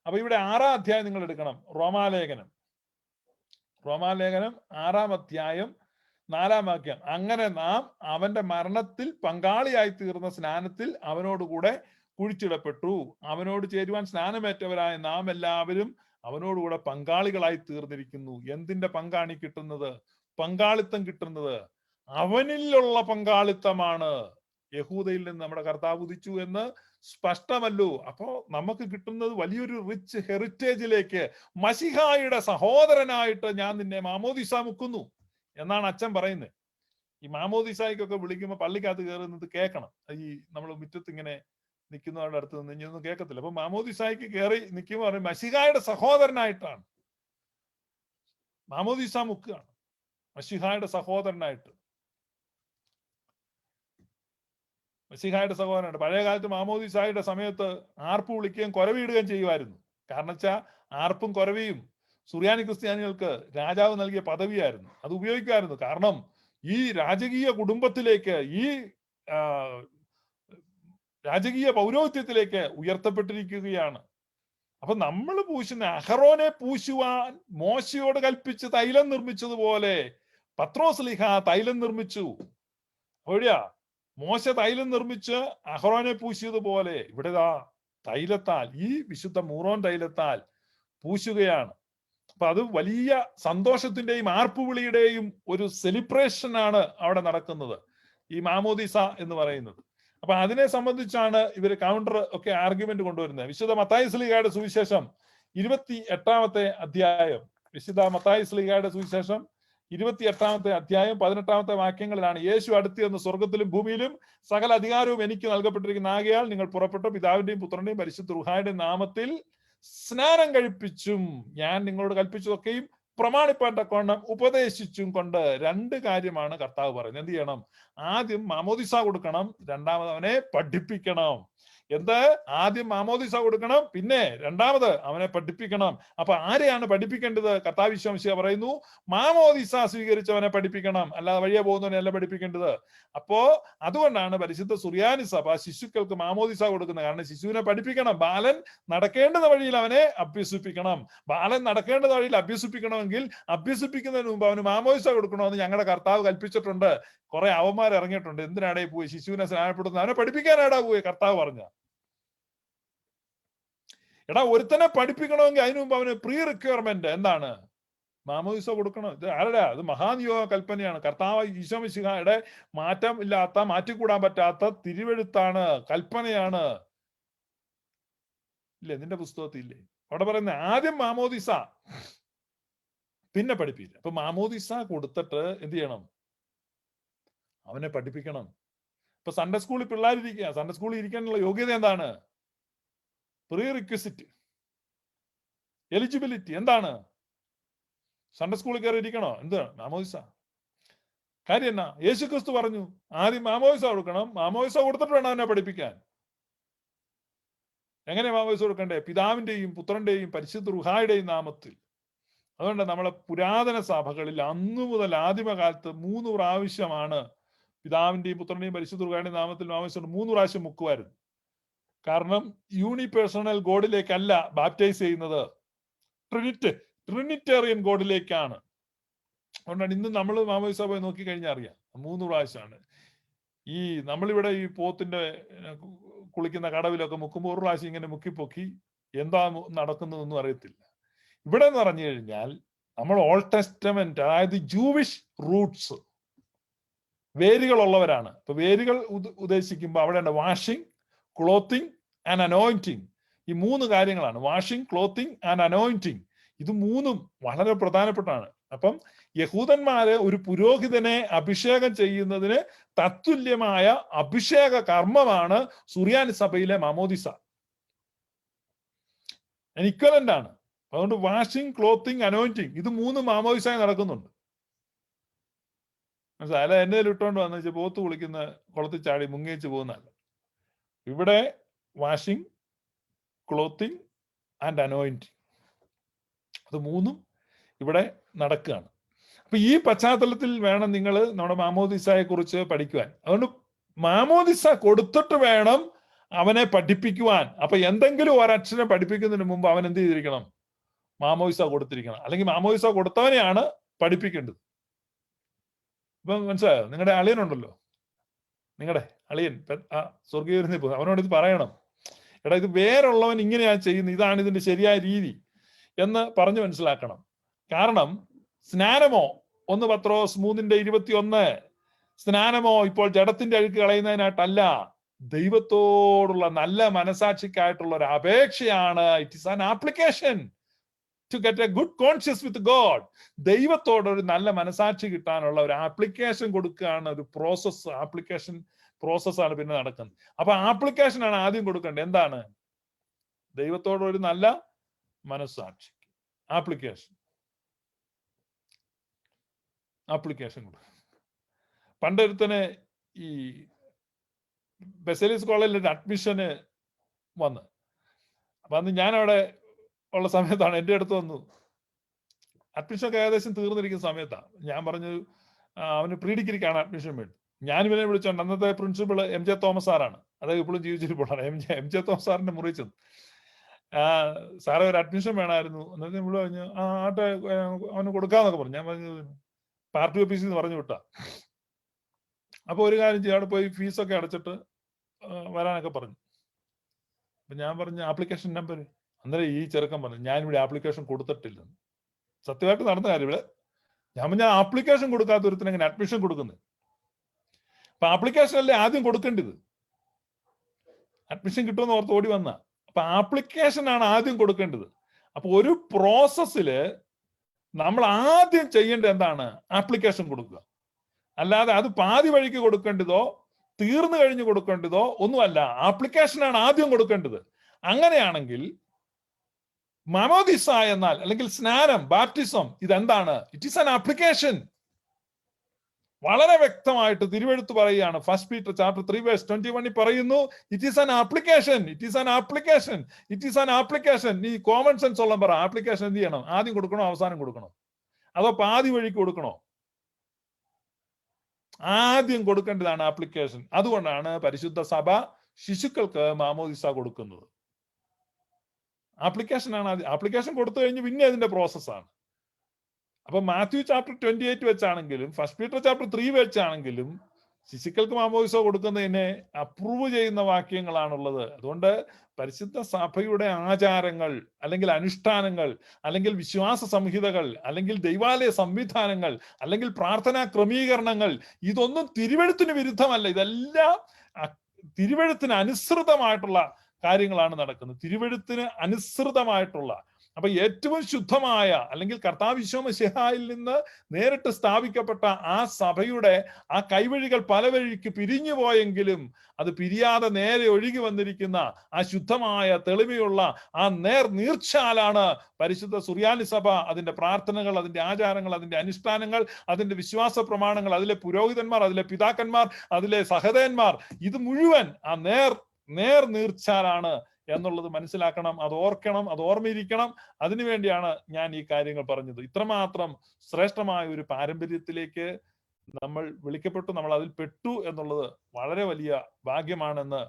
അപ്പൊ ഇവിടെ 6-ാം അധ്യായം നിങ്ങൾ എടുക്കണം. റോമാലേഖനം 6-ാം അധ്യായം 4-ാം വാക്യം. അങ്ങനെ നാം അവന്റെ മരണത്തിൽ പങ്കാളിയായി തീർന്ന സ്നാനത്തിൽ അവനോടുകൂടെ കുഴിച്ചിടപ്പെട്ടു. അവനോട് ചേരുവാൻ സ്നാനമേറ്റവരായ നാം എല്ലാവരും അവനോടുകൂടെ പങ്കാളികളായി തീർന്നിരിക്കുന്നു. എന്തിന്റെ പങ്കാണി കിട്ടുന്നത്? പങ്കാളിത്തം കിട്ടുന്നത് അവനിലുള്ള പങ്കാളിത്തമാണ്. യഹൂദയിൽ നിന്ന് നമ്മുടെ കർത്താവ് ഉദിച്ചു എന്ന് സ്പഷ്ടമല്ലോ. അപ്പോ നമുക്ക് കിട്ടുന്നത് വലിയൊരു റിച്ച് ഹെറിറ്റേജിലേക്ക്, മശിഹായുടെ സഹോദരനായിട്ട് ഞാൻ നിന്നെ മാമോദിസ മുക്കുന്നു എന്നാണ് അച്ഛൻ പറയുന്നത്. ഈ മാമോദിസായിക്കൊക്കെ വിളിക്കുമ്പോൾ പള്ളിക്കകത്ത് കയറുന്നത് കേൾക്കണം. ഈ നമ്മൾ മുറ്റത്ത് ഇങ്ങനെ നിൽക്കുന്നവരുടെ അടുത്ത് നിന്ന് ഇനിയൊന്നും കേൾക്കത്തില്ല. അപ്പൊ മാമോദിസായിക്ക് കയറി നിൽക്കുമ്പോൾ പറയും മശിഹായുടെ സഹോദരനായിട്ടാണ് മാമോദിസ മുക്കുകയാണ്, മശിഹായുടെ സഹോദരനായിട്ട്. മശിഹായുടെ സഹോദരനായിട്ട്. പഴയ കാലത്ത് മാമോദിസായുടെ സമയത്ത് ആർപ്പ് വിളിക്കുകയും കൊരവിടുകയും ചെയ്യുമായിരുന്നു. കാരണം വെച്ചാൽ ആർപ്പും കൊരവിയും സുറിയാനി ക്രിസ്ത്യാനികൾക്ക് രാജാവ് നൽകിയ പദവിയായിരുന്നു. അത് ഉപയോഗിക്കുമായിരുന്നു. കാരണം ഈ രാജകീയ കുടുംബത്തിലേക്ക്, ഈ രാജകീയ പൗരോഹിത്യത്തിലേക്ക് ഉയർത്തപ്പെട്ടിരിക്കുകയാണ്. അപ്പൊ നമ്മൾ പൂശുന്ന അഹറോനെ പൂശുവാൻ മോശയോട് കൽപ്പിച്ച് തൈലം നിർമ്മിച്ചതുപോലെ പത്രോസ് ലീഹ തൈലം നിർമ്മിച്ചു. എവിടെയാ? മോശ തൈലം നിർമ്മിച്ച് അഹറോനെ പൂശിയതുപോലെ ഇവിടെ തൈലത്താൽ, ഈ വിശുദ്ധ മൂറോൻ തൈലത്താൽ പൂശുകയാണ്. അപ്പൊ അത് വലിയ സന്തോഷത്തിന്റെയും ആർപ്പുവിളിയുടെയും ഒരു സെലിബ്രേഷൻ ആണ് അവിടെ നടക്കുന്നത്, ഈ മാമോദിസ എന്ന് പറയുന്നത്. അപ്പൊ അതിനെ സംബന്ധിച്ചാണ് ഇവര് കൗണ്ടർ ഒക്കെ ആർഗ്യുമെന്റ് കൊണ്ടുവരുന്നത്. വിശുദ്ധ മത്തായി ശ്ലീഹയുടെ സുവിശേഷം 28-ാമത്തെ അധ്യായം, വിശുദ്ധ മത്തായി ശ്ലീഹയുടെ സുവിശേഷം 28-ാമത്തെ അധ്യായം 18-ാമത്തെ വാക്യങ്ങളിലാണ് യേശു അടുത്ത് എന്ന് സ്വർഗത്തിലും ഭൂമിയിലും സകല അധികാരവും എനിക്ക് നൽകപ്പെട്ടിരിക്കുന്ന ആകയാൽ നിങ്ങൾ പുറപ്പെട്ടു പിതാവിന്റെയും പുത്രന്റെയും പരിശുദ്ധ റൂഹായുടെയും നാമത്തിൽ സ്നാനം കഴിപ്പിച്ചും ഞാൻ നിങ്ങളോട് കൽപ്പിച്ചതൊക്കെയും പ്രമാണിപ്പാൻ തക്കവണ്ണം ഉപദേശിച്ചും കൊണ്ട്. രണ്ട് കാര്യമാണ് കർത്താവ് പറയുന്നത്. എന്ത് ചെയ്യണം? ആദ്യം മാമോദിസ കൊടുക്കണം, രണ്ടാമത് അവനെ പഠിപ്പിക്കണം. എന്ത്? ആദ്യം മാമോദിസ കൊടുക്കണം, പിന്നെ രണ്ടാമത് അവനെ പഠിപ്പിക്കണം. അപ്പൊ ആരെയാണ് പഠിപ്പിക്കേണ്ടത്? കർത്താവ് ഈശോ പറയുന്നു മാമോദിസ സ്വീകരിച്ചവനെ പഠിപ്പിക്കണം, അല്ലാതെ വഴിയെ പോകുന്നവനെയല്ല പഠിപ്പിക്കേണ്ടത്. അപ്പോ അതുകൊണ്ടാണ് പരിശുദ്ധ സുറിയാനി സഭ ശിശുക്കൾക്ക് മാമോദിസ കൊടുക്കുന്നത്. കാരണം ശിശുവിനെ പഠിപ്പിക്കണം. ബാലൻ നടക്കേണ്ടുന്ന വഴിയിൽ അവനെ അഭ്യസിപ്പിക്കണം. ബാലൻ നടക്കേണ്ടുന്ന വഴിയിൽ അഭ്യസിപ്പിക്കണമെങ്കിൽ അഭ്യസിപ്പിക്കുന്നതിന് മുമ്പ് അവന് മാമോദിസ കൊടുക്കണമെന്ന് ഞങ്ങളുടെ കർത്താവ് കൽപ്പിച്ചിട്ടുണ്ട്. കുറെ അവന്മാർ ഇറങ്ങിയിട്ടുണ്ട്. എന്തിനാടേ പോയി ശിശുവിനെ സ്നാനപ്പെടുത്തുന്നത്? അവനെ പഠിപ്പിക്കാനാടാ പോയി കർത്താവ് പറഞ്ഞ. എടാ, ഒരുത്തനെ പഠിപ്പിക്കണമെങ്കിൽ അതിനു മുമ്പ് അവന് പ്രീ റിക്വയർമെന്റ് എന്താണ്? മാമോദിസ കൊടുക്കണം. ഇത് ആരുടെ? അത് മഹാനിയോഗ കൽപ്പനയാണ്. കർത്താവ് ഈശോ മിശിഹായുടെ മാറ്റം ഇല്ലാത്ത, മാറ്റിക്കൂടാൻ പറ്റാത്ത തിരുവെഴുത്താണ്, കൽപ്പനയാണ്. ഇല്ലേ? നിന്റെ പുസ്തകത്തിൽ ഇല്ലേ? അവിടെ പറയുന്നത് ആദ്യം മാമോദിസ, പിന്നെ പഠിപ്പില്ല. അപ്പൊ മാമോദിസ കൊടുത്തിട്ട് എന്ത് ചെയ്യണം? അവനെ പഠിപ്പിക്കണം. ഇപ്പൊ സൺഡേ സ്കൂളിൽ പിള്ളേരിരിക്കുക. സൺഡേ സ്കൂളിൽ ഇരിക്കാനുള്ള യോഗ്യത എന്താണ്? പ്രീ റിക്വസിറ്റ്, എലിജിബിലിറ്റി എന്താണ്? സൺഡേ സ്കൂളിൽ കയറി ഇരിക്കണോ? എന്താണ്? മാമോദിസ. കാര്യം എന്നാ? യേശു ക്രിസ്തു പറഞ്ഞു ആദ്യം മാമോദിസ കൊടുക്കണം, മാമോദിസ കൊടുത്തിട്ട് വേണം അവനെ പഠിപ്പിക്കാൻ. എങ്ങനെ മാമോദിസ കൊടുക്കണ്ടേ? പിതാവിന്റെയും പുത്രന്റെയും പരിശുദ്ധ റൂഹായുടെയും നാമത്തിൽ. അതുകൊണ്ട് നമ്മളെ പുരാതന സഭകളിൽ അന്നു മുതൽ ആദിമകാലത്ത് 3 പ്രാവശ്യമാണ് പിതാവിന്റെയും പുത്രന്റെയും പരിശുദ്ധ റൂഹായുടെയും നാമത്തിൽ മാമോദിസ 3 പ്രാവശ്യം മുക്കുമായിരുന്നു. കാരണം യൂണിപേഴ്സണൽ ഗോഡിലേക്കല്ല ബാപ്റ്റൈസ് ചെയ്യുന്നത്, ട്രിനിറ്റേറിയൻ ഗോഡിലേക്കാണ്. അതുകൊണ്ടാണ് ഇന്ന് നമ്മൾ മാമോദിസ പോയി നോക്കിക്കഴിഞ്ഞാൽ അറിയാം 3 പ്രാവശ്യമാണ്. ഈ നമ്മളിവിടെ ഈ പോത്തിന്റെ കുളിക്കുന്ന കടവിലൊക്കെ മുക്കുമ്പോൾ 1 പ്രാവശ്യം ഇങ്ങനെ മുക്കിപ്പൊക്കി എന്താ നടക്കുന്നതെന്നും അറിയത്തില്ല. ഇവിടെ എന്ന് പറഞ്ഞു കഴിഞ്ഞാൽ നമ്മൾ ഓൾഡ് ടെസ്റ്റമെന്റ്, അതായത് ജൂവിഷ് റൂട്ട്സ്, വേരുകളുള്ളവരാണ്. ഇപ്പൊ വേരുകൾ ഉദ്ദേശിക്കുമ്പോൾ അവിടെ വാഷിംഗ്, ക്ലോത്തിങ് ആൻഡ് അനോയിന്റിങ്. ഈ 3 കാര്യങ്ങളാണ്. Washing, clothing and anointing. ഇത് 3ഉം വളരെ പ്രധാനപ്പെട്ടാണ്. അപ്പം യഹൂദന്മാര് ഒരു പുരോഹിതനെ അഭിഷേകം ചെയ്യുന്നതിന് തത്തുല്യമായ അഭിഷേക കർമ്മമാണ് സുറിയാനി സഭയിലെ മാമോദിസ. ഇക്വലന്റ് ആണ്. അതുകൊണ്ട് വാഷിംഗ്, ക്ലോത്തിങ്, അനോയിന്റിങ് ഇത് 3 മാമോദിസയായി നടക്കുന്നുണ്ട്. മനസ്സിലായി? അല്ല എന്നെ ഇട്ടുകൊണ്ട് വന്നു വെച്ചാൽ പോത്ത് കുളിക്കുന്ന കുളത്തിൽ ചാടി മുങ്ങിച്ച് പോകുന്നതല്ല. ഇവിടെ വാഷിംഗ്, ക്ലോത്തിങ് ആൻഡ് അനോയിന്റിങ്, അത് 3ഉം ഇവിടെ നടക്കുകയാണ്. അപ്പൊ ഈ പശ്ചാത്തലത്തിൽ വേണം നിങ്ങൾ നമ്മുടെ മാമോദിസയെ കുറിച്ച് പഠിക്കുവാൻ. അതുകൊണ്ട് മാമോദിസ കൊടുത്തിട്ട് വേണം അവനെ പഠിപ്പിക്കുവാൻ. അപ്പൊ എന്തെങ്കിലും ഒരക്ഷരം പഠിപ്പിക്കുന്നതിന് മുമ്പ് അവൻ എന്ത് ചെയ്തിരിക്കണം? മാമോദിസ കൊടുത്തിരിക്കണം. അല്ലെങ്കിൽ മാമോദിസ കൊടുത്തവനെയാണ് പഠിപ്പിക്കേണ്ടത്. ഇപ്പൊ മനസ്സിലായോ? നിങ്ങളുടെ അളിയനുണ്ടല്ലോ, നിങ്ങളുടെ അളിയൻ സ്വർഗീയ പോകും, അവനോട് ഇത് പറയണം. എടാ, ഇത് വേറുള്ളവൻ ഇങ്ങനെയാണ് ചെയ്യുന്നത്, ഇതാണ് ഇതിന്റെ ശരിയായ രീതി എന്ന് പറഞ്ഞു മനസ്സിലാക്കണം. കാരണം സ്നാനമോ 1 പത്രോസ് 3:21 സ്നാനമോ ഇപ്പോൾ ജഡത്തിന്റെ അഴുക്ക് കളയുന്നതിനായിട്ടല്ല, ദൈവത്തോടുള്ള നല്ല മനസാക്ഷിക്കായിട്ടുള്ള ഒരു അപേക്ഷയാണ്. It is an application to get a good conscience with God. ദൈവത്തോട് ഒരു നല്ല മനസാക്ഷി കിട്ടാനുള്ള ഒരു ആപ്ലിക്കേഷൻ കൊടുക്കുകയാണ്. ഒരു പ്രോസസ്, ആപ്ലിക്കേഷൻ പ്രോസസ്സാണ് പിന്നെ നടക്കുന്നത്. അപ്പൊ ആപ്ലിക്കേഷൻ ആണ് ആദ്യം കൊടുക്കേണ്ടത്. എന്താണ്? ദൈവത്തോട് ഒരു നല്ല മനസാക്ഷി. ആപ്ലിക്കേഷൻ കൊടുക്കുക. പണ്ടൊരുത്തന് ഈ ബെസേലിയസ് കോളേജിൽ ഒരു അഡ്മിഷന് വന്ന്, അപ്പൊ അന്ന് ഞാൻ അവിടെ ഉള്ള സമയത്താണ് എൻ്റെ അടുത്ത് വന്നു. അഡ്മിഷൻ ഒക്കെ ഏകദേശം തീർന്നിരിക്കുന്ന സമയത്താണ്. ഞാൻ പറഞ്ഞു അവന് പ്രീ ഡിഗ്രിക്കാണ് അഡ്മിഷൻ വേണ്ടി. ഞാൻ ഇവനെ വിളിച്ചോണ്ട്, അന്നത്തെ പ്രിൻസിപ്പൾ MJ തോമസ് സാറാണ്, അദ്ദേഹം ഇപ്പോഴും ജീവിച്ചിരിപ്പോഴാണ്. MJ തോമസ് സാറിന്റെ മുറി ചെന്നു. സാറേ ഒരു അഡ്മിഷൻ വേണമായിരുന്നു. എന്നിട്ട് നമ്മൾ പറഞ്ഞു ആട്ടെ അവന് കൊടുക്കാന്നൊക്കെ പറഞ്ഞു. ഞാൻ പറഞ്ഞു പാർട്ടി ഓഫീസിൽ നിന്ന് പറഞ്ഞു വിട്ടാ. അപ്പൊ ഒരു കാര്യം ചെയ്യും, അവിടെ പോയി ഫീസൊക്കെ അടച്ചിട്ട് വരാനൊക്കെ പറഞ്ഞു. അപ്പൊ ഞാൻ പറഞ്ഞു ആപ്ലിക്കേഷൻ നമ്പർ. അന്നേരം ഈ ചെറുക്കൻ പറഞ്ഞു ഞാനിവിടെ ആപ്ലിക്കേഷൻ കൊടുത്തിട്ടില്ല. സത്യമായിട്ട് നടന്ന കാര്യം ഇവിടെ. ഞാൻ ആപ്ലിക്കേഷൻ കൊടുക്കാത്ത ഒരുത്തിന് എങ്ങനെ അഡ്മിഷൻ കൊടുക്കുന്നത്? അപ്പൊ ആപ്ലിക്കേഷൻ അല്ലേ ആദ്യം കൊടുക്കേണ്ടത്. അഡ്മിഷൻ കിട്ടുമെന്ന് ഓർത്ത് ഓടി വന്ന. അപ്പൊ ആപ്ലിക്കേഷൻ ആണ് ആദ്യം കൊടുക്കേണ്ടത്. അപ്പൊ ഒരു പ്രോസസ്സില് നമ്മൾ ആദ്യം ചെയ്യേണ്ടത് എന്താണ്? ആപ്ലിക്കേഷൻ കൊടുക്കുക. അല്ലാതെ അത് പാതി വഴിക്ക് കൊടുക്കേണ്ടതോ തീർന്നു കഴിഞ്ഞ് കൊടുക്കേണ്ടതോ ഒന്നുമല്ല. ആപ്ലിക്കേഷനാണ് ആദ്യം കൊടുക്കേണ്ടത്. അങ്ങനെയാണെങ്കിൽ മാമോദിസ എന്നാൽ, അല്ലെങ്കിൽ സ്നാനം, ബാപ്റ്റിസം, ഇതെന്താണ്? It is an application. വളരെ വ്യക്തമായിട്ട് തിരുവെഴുത്ത് പറയുകയാണ്. 1 Peter chapter 3 verse 21 പറയുന്നു, it is an application. It is an application. It is an application. ഈ കോമൺ സെൻസ് ഉള്ള പറ, ആപ്ലിക്കേഷൻ എന്ത് ചെയ്യണം? ആദ്യം കൊടുക്കണോ അവസാനം കൊടുക്കണോ? അതോ പാതി വഴിക്ക് കൊടുക്കണോ? ആദ്യം കൊടുക്കേണ്ടതാണ് ആപ്ലിക്കേഷൻ. അതുകൊണ്ടാണ് പരിശുദ്ധ സഭ ശിശുക്കൾക്ക് മാമോദിസ കൊടുക്കുന്നത്. ആപ്ലിക്കേഷൻ ആണ് ആദ്യം. ആപ്ലിക്കേഷൻ കൊടുത്തു കഴിഞ്ഞ് പിന്നെ അതിന്റെ പ്രോസസ്സാണ്. അപ്പൊ മാത്യു ചാപ്റ്റർ 28 വെച്ചാണെങ്കിലും 1 Peter chapter 3 വെച്ചാണെങ്കിലും ശിശുക്കൾക്ക് മാമോദിസ കൊടുക്കുന്നതിനെ അപ്രൂവ് ചെയ്യുന്ന വാക്യങ്ങളാണുള്ളത്. അതുകൊണ്ട് പരിശുദ്ധ സഭയുടെ ആചാരങ്ങൾ, അല്ലെങ്കിൽ അനുഷ്ഠാനങ്ങൾ, അല്ലെങ്കിൽ വിശ്വാസ സംഹിതകൾ, അല്ലെങ്കിൽ ദൈവാലയ സംവിധാനങ്ങൾ, അല്ലെങ്കിൽ പ്രാർത്ഥനാ ക്രമീകരണങ്ങൾ, ഇതൊന്നും തിരുവെഴുത്തിന് വിരുദ്ധമല്ല. ഇതെല്ലാം തിരുവെഴുത്തിന് അനുസൃതമായിട്ടുള്ള കാര്യങ്ങളാണ് നടക്കുന്നത്. തിരുവെഴുത്തിന് അനുസൃതമായിട്ടുള്ള. അപ്പൊ ഏറ്റവും ശുദ്ധമായ, അല്ലെങ്കിൽ കർത്താവ് ഈശോ മിശിഹായിൽ നിന്ന് നേരിട്ട് സ്ഥാപിക്കപ്പെട്ട ആ സഭയുടെ ആ കൈവഴികൾ പല വഴിക്ക് പിരിഞ്ഞു പോയെങ്കിലും അത് പിരിയാതെ നേരെ ഒഴുകി വന്നിരിക്കുന്ന ആ ശുദ്ധമായ തെളിമയുള്ള ആ നീർച്ചാലാണ് പരിശുദ്ധ സുറിയാനി സഭ. അതിന്റെ പ്രാർത്ഥനകൾ, അതിന്റെ ആചാരങ്ങൾ, അതിന്റെ അനുഷ്ഠാനങ്ങൾ, അതിന്റെ വിശ്വാസ പ്രമാണങ്ങൾ, അതിലെ പുരോഹിതന്മാർ, അതിലെ പിതാക്കന്മാർ, അതിലെ സഹതന്മാർ, ഇത് മുഴുവൻ ആ നീർച്ചാലാണ് എന്നുള്ളത് മനസ്സിലാക്കണം. അത് ഓർക്കണം, അത് ഓർമ്മയിരിക്കണം. അതിനുവേണ്ടിയാണ് ഞാൻ ഈ കാര്യങ്ങൾ പറഞ്ഞത്. ഇത്രമാത്രം ശ്രേഷ്ഠമായ ഒരു പാരമ്പര്യത്തിലേക്ക് നമ്മൾ വിളിക്കപ്പെട്ടു, നമ്മൾ അതിൽ പെട്ടു എന്നുള്ളത് വളരെ വലിയ ഭാഗ്യമാണെന്ന്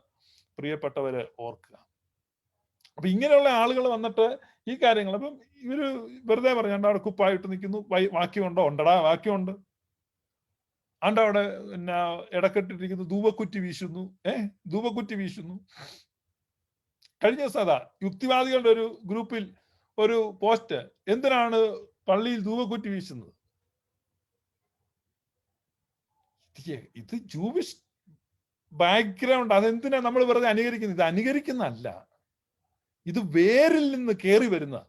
പ്രിയപ്പെട്ടവര് ഓർക്കുക. അപ്പൊ ഇങ്ങനെയുള്ള ആളുകൾ വന്നിട്ട് ഈ കാര്യങ്ങൾ, അപ്പം ഇവര് വെറുതെ പറയാണ്ട് അവിടെ കുപ്പായിട്ട് നിൽക്കുന്നു. വാക്യമുണ്ടോ? ഉണ്ടടാ, വാക്യമുണ്ട്. അവിടെ പിന്നെ ഇടക്കെട്ടിരിക്കുന്നു, ധൂപക്കുറ്റി വീശുന്നു. ധൂപക്കുറ്റി വീശുന്നു. കഴിഞ്ഞ ദിവസം അതാ യുക്തിവാദികളുടെ ഒരു ഗ്രൂപ്പിൽ ഒരു പോസ്റ്റ്, എന്തിനാണ് പള്ളിയിൽ ധൂപക്കുറ്റി വീശുന്നത്? ഇത് ജൂവിഷ് ബാക്ക്ഗ്രൗണ്ട്, അതെന്തിനാ നമ്മൾ വെറുതെ അനുകരിക്കുന്നത്? ഇത് അനുകരിക്കുന്നല്ല, ഇത് വേരിൽ നിന്ന് കയറി വരുന്ന,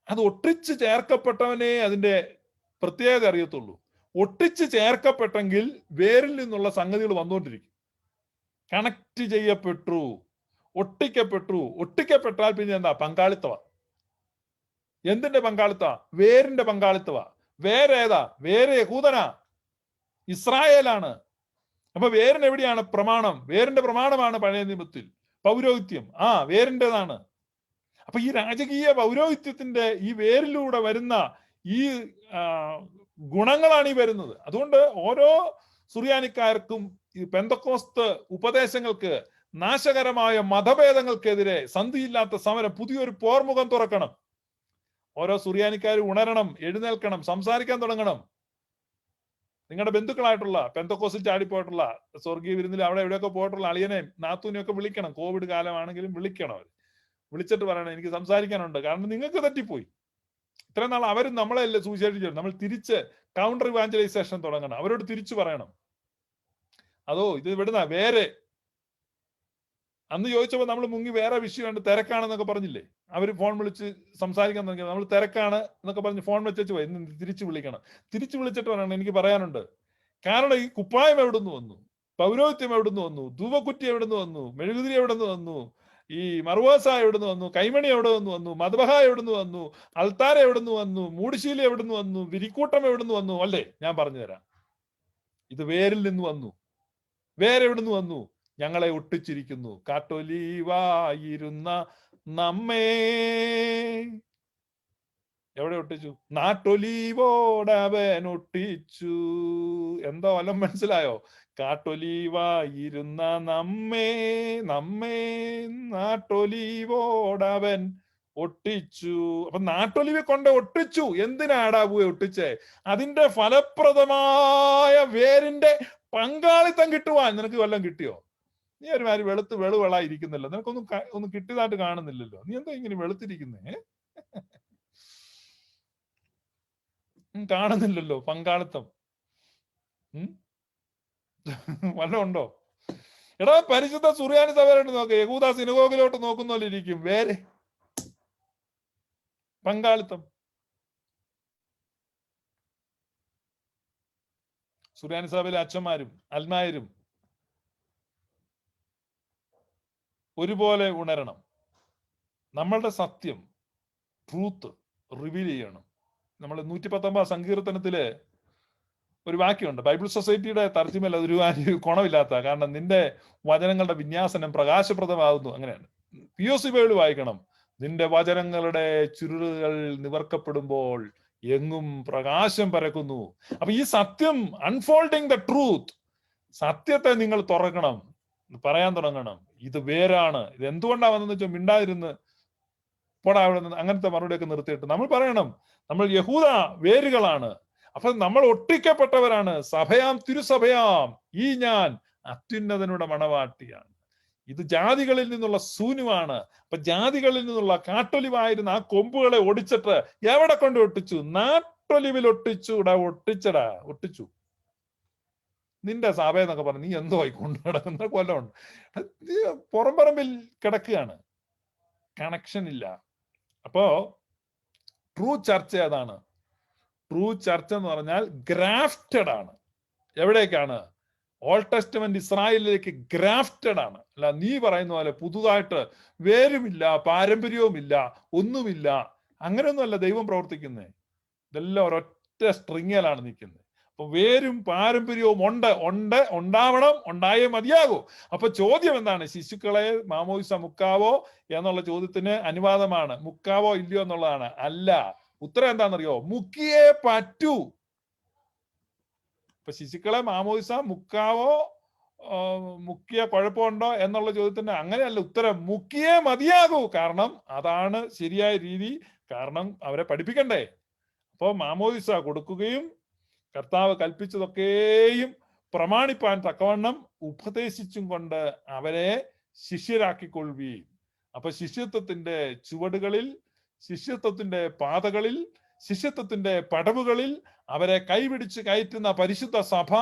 അത് ഒട്ടിച്ച് ചേർക്കപ്പെട്ടവനെ അതിന്റെ പ്രത്യേകത അറിയത്തുള്ളൂ. ഒട്ടിച്ച് ചേർക്കപ്പെട്ടെങ്കിൽ വേരിൽ നിന്നുള്ള സംഗതികൾ വന്നുകൊണ്ടിരിക്കും. കണക്ട് ചെയ്യപ്പെട്ടു, ഒട്ടിക്കപ്പെട്ടാൽ പിന്നെ എന്താ? പങ്കാളിത്തവാ. എന്തിന്റെ പങ്കാളിത്തവാ? വേരിന്റെ പങ്കാളിത്തവാ. വേരേതാ? വേര് യഹൂദനാ, ഇസ്രായേലാണ്. അപ്പൊ വേരിന് എവിടെയാണ് പ്രമാണം? വേരിന്റെ പ്രമാണമാണ് പഴയ നിയമത്തിൽ പൗരോഹിത്യം. വേരിൻ്റെതാണ്. അപ്പൊ ഈ രാജകീയ പൗരോഹിത്യത്തിന്റെ ഈ വേരിലൂടെ വരുന്ന ഈ ഗുണങ്ങളാണ് ഈ വരുന്നത്. അതുകൊണ്ട് ഓരോ സുറിയാനിക്കാർക്കും ഈ പെന്തക്കോസ്ത് ഉപദേശങ്ങൾക്ക്, നാശകരമായ മതഭേദങ്ങൾക്കെതിരെ സന്ധിയില്ലാത്ത സമരം, പുതിയൊരു പോർമുഖം തുറക്കണം. ഓരോ സുറിയാനിക്കാർ ഉണരണം, എഴുന്നേൽക്കണം, സംസാരിക്കാൻ തുടങ്ങണം. നിങ്ങളുടെ ബന്ധുക്കളായിട്ടുള്ള പെന്തക്കോസിൽ ചാടിപ്പോയിട്ടുള്ള, സ്വർഗീയ വിരുന്നിൽ അവിടെ എവിടെയൊക്കെ പോയിട്ടുള്ള അളിയനെയും നാത്തൂനെയും ഒക്കെ വിളിക്കണം. കോവിഡ് കാലമാണെങ്കിലും വിളിക്കണം. അവർ വിളിച്ചിട്ട് പറയണം, എനിക്ക് സംസാരിക്കാനുണ്ട്. കാരണം നിങ്ങൾക്ക് തെറ്റിപ്പോയി. ഇത്രയും നാൾ അവരും നമ്മളെല്ലാം സുവിശേഷിച്ചു. നമ്മൾ തിരിച്ച് കൗണ്ടർ ഇവാഞ്ചലൈസേഷൻ തുടങ്ങണം. അവരോട് തിരിച്ചു പറയണം, അതോ ഇത് ഇവിടുന്ന വേറെ അന്ന് ചോദിച്ചപ്പോൾ നമ്മൾ മുങ്ങി വേറെ വിഷയമുണ്ട്, തിരക്കാണെന്നൊക്കെ പറഞ്ഞില്ലേ. അവർ ഫോൺ വിളിച്ച് സംസാരിക്കാൻ തുടങ്ങി, നമ്മൾ തിരക്കാണ് എന്നൊക്കെ പറഞ്ഞ് ഫോൺ വെച്ചു പോയി. ഇന്ന് തിരിച്ചു വിളിക്കണം. തിരിച്ചു വിളിച്ചിട്ട് പറയണം എനിക്ക് പറയാനുണ്ട്. കാരണം ഈ കുപ്പായം എവിടുന്ന് വന്നു, പൗരോഹിത്യം എവിടുന്ന് വന്നു, ധൂപക്കുറ്റി എവിടുന്ന് വന്നു, മെഴുകുതിരി എവിടുന്ന് വന്നു, ഈ മറുവാസ എവിടുന്ന് വന്നു, കൈമണി എവിടെ നിന്ന് വന്നു, മദ്ബഹ എവിടുന്ന് വന്നു, അൽത്താര എവിടുന്ന് വന്നു, മൂടുശീല എവിടുന്ന് വന്നു, വിരിക്കൂട്ടം എവിടുന്ന് വന്നു, അല്ലേ? ഞാൻ പറഞ്ഞു തരാം. ഇത് വേരിൽ നിന്ന് വന്നു. വേരെവിടുന്ന് വന്നു? ഞങ്ങളെ ഒട്ടിച്ചിരിക്കുന്നു. കാട്ടൊലിവായിരുന്ന നമ്മേ എവിടെ ഒട്ടിച്ചു? നാട്ടൊലിവോടവൻ ഒട്ടിച്ചു. എന്തോ വല്ലതും മനസ്സിലായോ? കാട്ടൊലിവായിരുന്ന നമ്മേ നാട്ടൊലിവോടവൻ ഒട്ടിച്ചു. അപ്പൊ നാട്ടൊലിവെ കൊണ്ട് ഒട്ടിച്ചു. എന്തിനാടാ പോയി ഒട്ടിച്ചേ? അതിന്റെ ഫലപ്രദമായ വേരിന്റെ പങ്കാളിത്തം കിട്ടുവാൻ. നിനക്ക് വല്ലതും കിട്ടിയോ? നീ ഒരുമാതിരി വെളുവെളായിരിക്കുന്നല്ലോ, നിനക്കൊന്നും കിട്ടിയതായിട്ട് കാണുന്നില്ലല്ലോ. നീ എന്താ ഇങ്ങനെ വെളുത്തിരിക്കുന്നേ? കാണുന്നില്ലല്ലോ പങ്കാളിത്തം. വല്ലതും ഉണ്ടോ? എടാ, പരിശുദ്ധ സുറിയാനി സഭയിലോട്ട് നോക്ക്, യഹൂദ സിനഗോഗിലോട്ട് നോക്കുന്ന പോലെ ഇരിക്കും വേറെ പങ്കാളിത്തം. സുറിയാനി സഭയിലെ അച്ഛന്മാരും അൽമായരും ഒരുപോലെ ഉണരണം. നമ്മളുടെ സത്യം, ട്രൂത്ത് റിവീൽ ചെയ്യണം. നമ്മൾ 119 സങ്കീർത്തനത്തില് ഒരു വാക്യമുണ്ട്, ബൈബിൾ സൊസൈറ്റിയുടെ തർജ്ജിമയിൽ അതൊരു ഗുണമില്ലാത്ത, കാരണം നിന്റെ വചനങ്ങളുടെ വിന്യാസനം പ്രകാശപ്രദമാകുന്നു. അങ്ങനെയാണ്. POC ബൈബിൾ വായിക്കണം. നിന്റെ വചനങ്ങളുടെ ചുരുളുകൾ നിവർക്കപ്പെടുമ്പോൾ എങ്ങും പ്രകാശം പരക്കുന്നു. അപ്പൊ ഈ സത്യം, അൺഫോൾഡിങ് ദ ട്രൂത്ത്, സത്യത്തെ നിങ്ങൾ തുറക്കണം, പറയാൻ തുടങ്ങണം. ഇത് വേരാണ്. ഇത് എന്തുകൊണ്ടാ വന്നെന്ന് വെച്ചാൽ മിണ്ടാതിരുന്ന് പോടാ അവിടെ നിന്ന് അങ്ങനത്തെ മറുപടിയൊക്കെ നിർത്തിയിട്ട് നമ്മൾ പറയണം, നമ്മൾ യഹൂദ വേരുകളാണ്. അപ്പൊ നമ്മൾ ഒട്ടിക്കപ്പെട്ടവരാണ്. സഭയാം തിരുസഭയാം ഈ ഞാൻ അത്യുന്നതനുടെ മണവാട്ടിയാണ്. ഇത് ജാതികളിൽ നിന്നുള്ള സൂനുവാണ്. അപ്പൊ ജാതികളിൽ നിന്നുള്ള കാട്ടൊലിവായിരുന്ന ആ കൊമ്പുകളെ ഒടിച്ചിട്ട് എവിടെ കൊണ്ട് ഒട്ടിച്ചു? നാട്ടൊലിവിൽ ഒട്ടിച്ചു. ഒട്ടിച്ചു. നിന്റെ സഭ എന്നൊക്കെ പറഞ്ഞു നീ എന്തോ ആയി കൊണ്ടു കിടക്കുന്ന കൊല്ലമുണ്ട്. പുറംപറമ്പിൽ കിടക്കുകയാണ്, കണക്ഷൻ ഇല്ല. അപ്പോ ട്രൂ ചർച്ച അതാണ്. ട്രൂ ചർച്ച എന്ന് പറഞ്ഞാൽ ഗ്രാഫ്റ്റഡ് ആണ്. എവിടേക്കാണ്? ഓൾഡ് ടെസ്റ്റ്മെന്റ് ഇസ്രായേലിലേക്ക് ഗ്രാഫ്റ്റഡ് ആണ്. അല്ല നീ പറയുന്ന പോലെ പുതുതായിട്ട് വേരുമില്ല, പാരമ്പര്യവുമില്ല, ഒന്നുമില്ല. അങ്ങനെയൊന്നുമല്ല ദൈവം പ്രവർത്തിക്കുന്നത്. ഇതെല്ലാം ഒരൊറ്റ സ്ട്രിങ്ങിലാണ് നിൽക്കുന്നത്. അപ്പൊ വേരും പാരമ്പര്യവും ഉണ്ടാവണം, ഉണ്ടായേ മതിയാകൂ. അപ്പൊ ചോദ്യം എന്താണ്? ശിശുക്കളെ മാമോദിസ മുക്കാവോ എന്നുള്ള ചോദ്യത്തിന് അനുവാദമാണ്. മുക്കാവോ ഇല്ലയോ എന്നുള്ളതാണ്. അല്ല, ഉത്തരം എന്താണെന്നറിയോ? മുക്കിയേ പറ്റൂ. ഇപ്പൊ ശിശുക്കളെ മാമോദിസ മുക്കാവോ, മുക്കിയ കുഴപ്പമുണ്ടോ എന്നുള്ള ചോദ്യത്തിന് അങ്ങനെയല്ല ഉത്തരം. മുക്കിയേ മതിയാകൂ. കാരണം അതാണ് ശരിയായ രീതി. കാരണം അവരെ പഠിപ്പിക്കണ്ടേ. അപ്പോ മാമോദിസ കൊടുക്കുകയും കർത്താവ് കൽപ്പിച്ചതൊക്കെയും പ്രമാണിപ്പാൻ തക്കവണ്ണം ഉപദേശിച്ചും കൊണ്ട് അവരെ ശിഷ്യരാക്കിക്കൊള്ളുകയും. അപ്പൊ ശിഷ്യത്വത്തിന്റെ ചുവടുകളിൽ, ശിഷ്യത്വത്തിന്റെ പാതകളിൽ, ശിഷ്യത്വത്തിന്റെ പടവുകളിൽ അവരെ കൈപിടിച്ച് കയറ്റുന്ന പരിശുദ്ധ സഭ,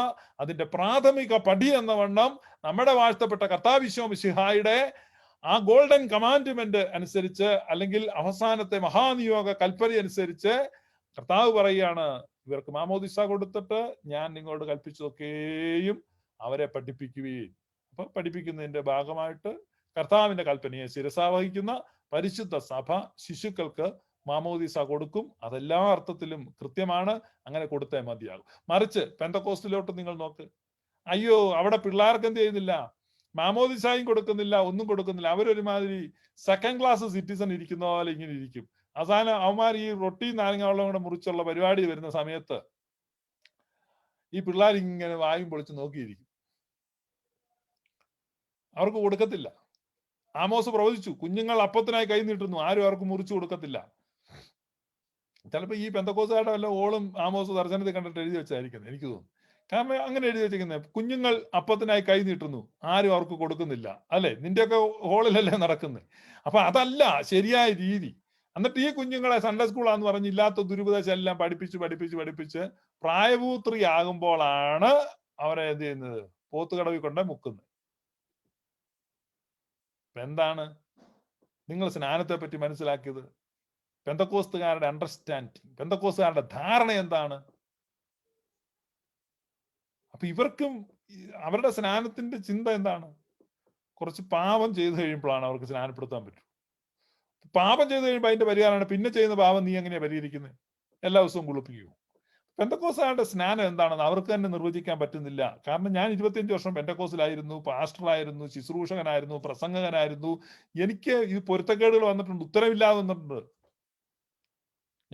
അതിന്റെ പ്രാഥമിക പടി എന്ന വണ്ണം നമ്മുടെ വാഴ്ത്തപ്പെട്ട കർത്താവിശ്വ മിശിഹായുടെ ആ ഗോൾഡൻ കമാൻഡ്മെന്റ് അനുസരിച്ച്, അല്ലെങ്കിൽ അവസാനത്തെ മഹാനിയോഗ കൽപ്പന അനുസരിച്ച് കർത്താവ് പറയുകയാണ്, ഇവർക്ക് മാമോദിസ കൊടുത്തിട്ട് ഞാൻ നിങ്ങളോട് കൽപ്പിച്ചതൊക്കെയും അവരെ പഠിപ്പിക്കുകയും. അപ്പൊ പഠിപ്പിക്കുന്നതിന്റെ ഭാഗമായിട്ട് കർത്താവിന്റെ കൽപ്പനയെ ശിരസാവഹിക്കുന്ന പരിശുദ്ധ സഭ ശിശുക്കൾക്ക് മാമോദിസ കൊടുക്കും. അതെല്ലാ അർത്ഥത്തിലും കൃത്യമാണ്. അങ്ങനെ കൊടുത്തേ മതിയാകും. മറിച്ച് പെന്തക്കോസ്റ്റിലോട്ട് നിങ്ങൾ നോക്ക്. അയ്യോ, അവിടെ പിള്ളേർക്ക് എന്ത് ചെയ്യുന്നില്ല? മാമോദിസായും കൊടുക്കുന്നില്ല, ഒന്നും കൊടുക്കുന്നില്ല. അവരൊരുമാതിരി സെക്കൻഡ് ക്ലാസ് സിറ്റിസൺ ഇരിക്കുന്ന പോലെ ഇങ്ങനെ ഇരിക്കും. അവസാനം അവന്മാർ ഈ റൊട്ടി നാരങ്ങ വെള്ളം കൂടെ മുറിച്ചുള്ള പരിപാടി വരുന്ന സമയത്ത് ഈ പിള്ളേർ ഇങ്ങനെ വായും പൊളിച്ച് നോക്കിയിരിക്കും. അവർക്ക് കൊടുക്കത്തില്ല. ആമോസ് പ്രവചിച്ചു, കുഞ്ഞുങ്ങൾ അപ്പത്തിനായി കൈ നീട്ടുന്നു, ആരും അവർക്ക് മുറിച്ചു കൊടുക്കത്തില്ല. ചിലപ്പോ ഈ പെന്തക്കോസുകാരുടെ വല്ല ഓളും ആമോസ് ദർശനത്തിൽ കണ്ടിട്ട് എഴുതി വെച്ചായിരിക്കുന്നത്, എനിക്ക് തോന്നുന്നു. കാരണം അങ്ങനെ എഴുതി വെച്ചിരിക്കുന്നത്, കുഞ്ഞുങ്ങൾ അപ്പത്തിനായി കൈ നീട്ടുന്നു, ആരും അവർക്ക് കൊടുക്കുന്നില്ല. അല്ലെ, നിന്റെയൊക്കെ ഹോളിലല്ലേ നടക്കുന്നത്. അപ്പൊ അതല്ല ശരിയായ രീതി. എന്നിട്ട് ഈ കുഞ്ഞുങ്ങളെ സൺഡേ സ്കൂളാന്ന് പറഞ്ഞ് ഇല്ലാത്ത ദുരുപദേശം എല്ലാം പഠിപ്പിച്ച് പ്രായപൂത്രിയാകുമ്പോഴാണ് അവരെ എന്ത് ചെയ്യുന്നത്? പോത്തുകടവിൽ കൊണ്ട് മുക്കുന്നത്. എന്താണ് നിങ്ങൾ സ്നാനത്തെ പറ്റി മനസ്സിലാക്കിയത്? പെന്തക്കോസ്തുകാരുടെ അണ്ടർസ്റ്റാൻഡിങ്, പെന്തക്കോസ്തുകാരുടെ ധാരണ എന്താണ്? അപ്പൊ ഇവർക്കും അവരുടെ സ്നാനത്തിന്റെ ചിന്ത എന്താണ്? കുറച്ച് പാപം ചെയ്തു കഴിയുമ്പോഴാണ് അവർക്ക് സ്നാനപ്പെടുത്താൻ പറ്റും. പാപം ചെയ്തു കഴിയുമ്പോൾ അതിന്റെ പരിഹാരമാണ് പിന്നെ ചെയ്യുന്ന പാപം നീ എങ്ങനെയാ പരിഹരിക്കുന്നത്? എല്ലാ ദിവസവും കുളിപ്പിക്കൂ. പെന്തക്കോസ്തുകാരുടെ സ്നാനം എന്താണെന്ന് അവർക്ക് തന്നെ നിർവചിക്കാൻ പറ്റുന്നില്ല. കാരണം ഞാൻ 25 വർഷം പെന്തക്കോസ്തിലായിരുന്നു, പാസ്റ്ററായിരുന്നു, ശുശ്രൂഷകനായിരുന്നു, പ്രസംഗകനായിരുന്നു. എനിക്ക് ഈ പൊരുത്തക്കേടുകൾ വന്നിട്ടുണ്ട്, ഉത്തരവില്ലാതെ വന്നിട്ടുണ്ട്.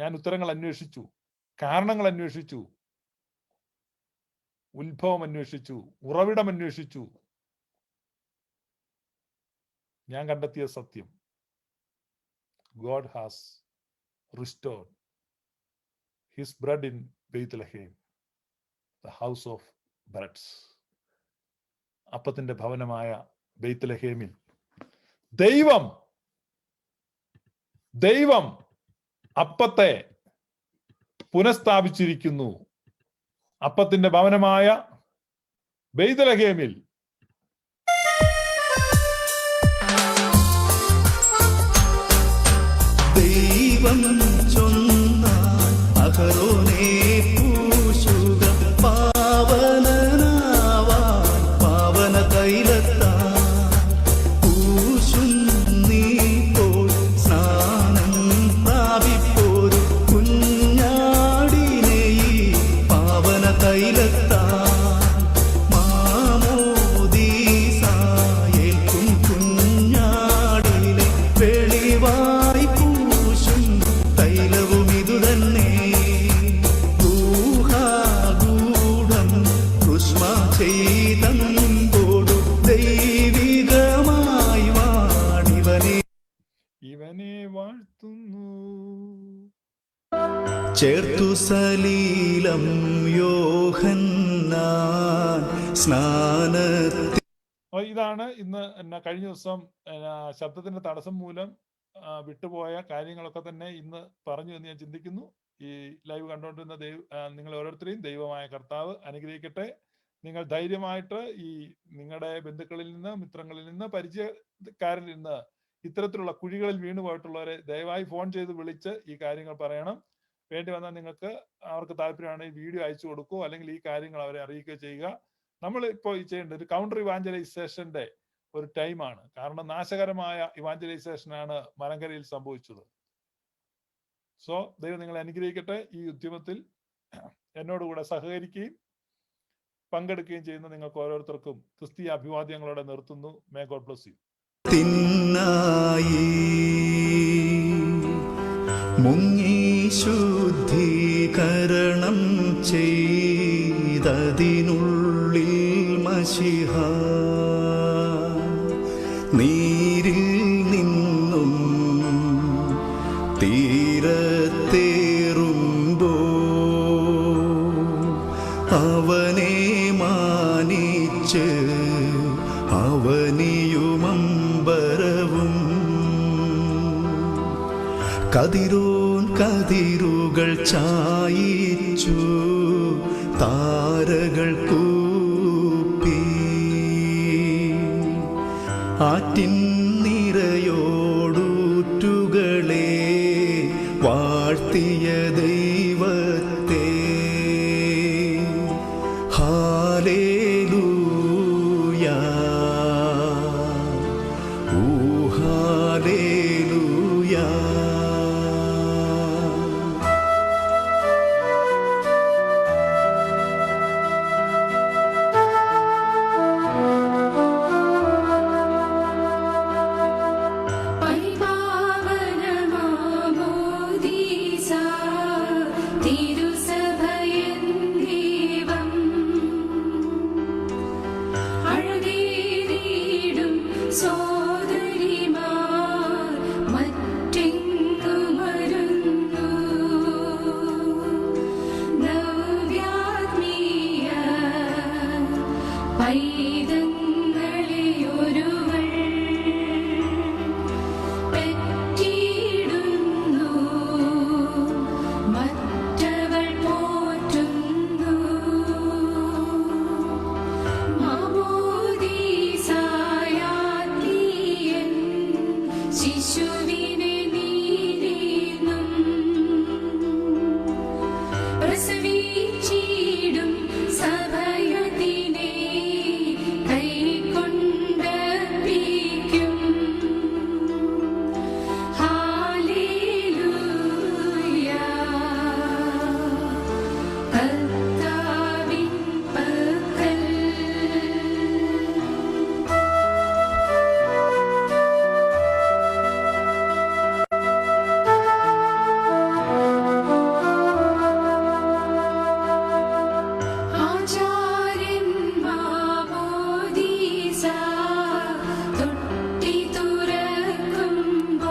ഞാൻ ഉത്തരങ്ങൾ അന്വേഷിച്ചു, കാരണങ്ങൾ അന്വേഷിച്ചു, ഉത്ഭവം അന്വേഷിച്ചു, ഉറവിടം അന്വേഷിച്ചു. ഞാൻ കണ്ടെത്തിയ സത്യം, God has restored his bread in Bethlehem, the house of breads. അപ്പത്തിന്റെ ഭവനമായ ബെയ്ത്ലഹേമിൽ ദൈവം അപ്പത്തെ പുനഃസ്ഥാപിച്ചിരിക്കുന്നു. അപ്പത്തിന്റെ ഭവനമായ ബെയ്ത്ലഹേമിൽ ദൈവം ചൊന്നാൻ അഹരോനെ പൂശുക, പാവനനാവാൻ പാവന തൈലത്താൻ പൂശും നീ പോൽ സ്നാനം പ്രാപിപ്പോരു കുഞ്ഞാടിനെ ഈ പാവന തൈലത്താൻ മാമോദീസായേൽക്കും കുഞ്ഞാടിനെ വെളിവായി തൈലവും ഇതുതന്നെ. ഊഹാഗൂഢം കുസ്മ ചെയ്തോടു ദൈവികമായി ഇവനെ വാഴ്ത്തുന്നു. ചേർത്തു സലീലം യോഹന്നാൻ സ്നാനത്തിൽ. ഇതാണ് ഇന്ന് കഴിഞ്ഞ ദിവസം ശബ്ദത്തിന്റെ തടസ്സം മൂലം വിട്ടുപോയ കാര്യങ്ങളൊക്കെ തന്നെ ഇന്ന് പറഞ്ഞു എന്ന് ഞാൻ ചിന്തിക്കുന്നു. ഈ ലൈവ് കണ്ടുകൊണ്ടിരുന്ന നിങ്ങൾ ഓരോരുത്തരെയും ദൈവമായ കർത്താവ് അനുഗ്രഹിക്കട്ടെ. നിങ്ങൾ ധൈര്യമായിട്ട് ഈ നിങ്ങളുടെ ബന്ധുക്കളിൽ നിന്ന്, മിത്രങ്ങളിൽ നിന്ന്, പരിചയക്കാരിൽ നിന്ന് ഇത്തരത്തിലുള്ള കുഴികളിൽ വീണുപോയിട്ടുള്ളവരെ ദയവായി ഫോൺ ചെയ്ത് വിളിച്ച് ഈ കാര്യങ്ങൾ പറയണം. വേണ്ടി വന്നാൽ നിങ്ങൾക്ക് അവർക്ക് താല്പര്യമാണ് ഈ വീഡിയോ അയച്ചു കൊടുക്കുകയോ അല്ലെങ്കിൽ ഈ കാര്യങ്ങൾ അവരെ അറിയിക്കുകയോ ചെയ്യുക. നമ്മൾ ഇപ്പോൾ ഈ ചെയ്യേണ്ട ഒരു കൗണ്ടർ ഇവാഞ്ചലൈസേഷന്റെ ഒരു ടൈമാണ്. കാരണം നാശകരമായ ഇവാഞ്ചലൈസേഷനാണ് മലങ്കരയിൽ സംഭവിച്ചത്. സോ ദൈവം നിങ്ങളെ അനുഗ്രഹിക്കട്ടെ. ഈ ഉദ്യമത്തിൽ എന്നോടുകൂടെ സഹകരിക്കുകയും പങ്കെടുക്കുകയും ചെയ്യുന്ന നിങ്ങൾക്ക് ഓരോരുത്തർക്കും ക്രിസ്തീയ അഭിവാദ്യങ്ങളോടെ നിർത്തുന്നു. May God bless you. തിന്നായി മുങ്ങി ശുദ്ധീകരണം ചെയ്തതിനുള്ളിൽ മശിഹ നീരിൽ നിന്നും തീരത്തേറുമ്പോ അവനെ മാനിച്ച് അവനിയുമമ്പരവും കതിരോൻ കതിരുകൾ ചായിച്ചു താരകൾ കൂപ്പി ആറ്റിൻ നിരയോടൂറ്റുകളെ വാഴ്ത്തിയ ദൈവത്തെ ഹാലേലൂയ ഹാലേലൂയ. പരിപാവനമാമോദീസാ ശിശുവിനെ നീരീന്നും പ്രസവിച്ചിടും സഭയതിനെ കൈക്കൊണ്ടർപ്പിക്കും. ഹല്ലേലൂയ കർത്താവിൻ പക്കൽ. ആചാര്യൻ മാമോദീസ തൊട്ടി തുറക്കുമ്പോൾ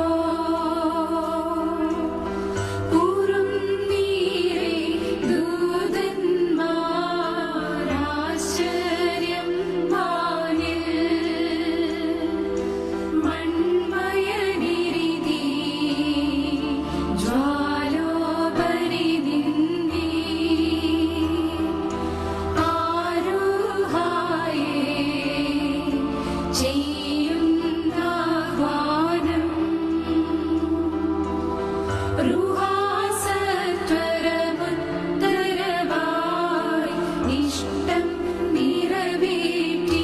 ഉറുനീരെ ദൂതന്മാരാശ്ചര്യം വാനിൽ മൺമയനിരിതി ജ്വാലോപരി നിന്ദി ആരുഹായേ ചെയ്യുന്നാഹ്വാനം. റുഹാസത്വരമുത്തരവായി ഇഷ്ടം നിറവേറ്റി.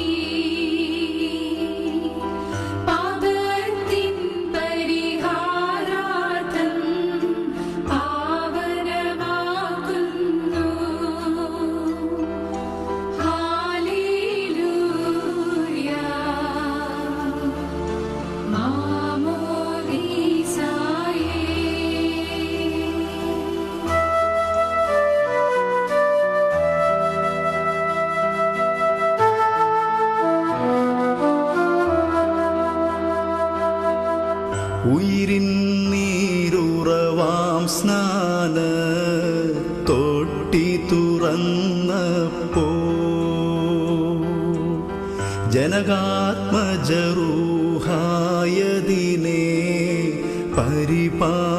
പാപത്തിൻ പരിഹാരാർത്ഥം പാവനമാക്കുന്നു. ഹല്ലേലൂയ മാമോദീസായേ. ഉയിരിൻ നീരുറവാം സ്നാന തൊട്ടി തുറന്നപ്പോ ജനകാത്മജറൂഹായതിനെ പരിപാ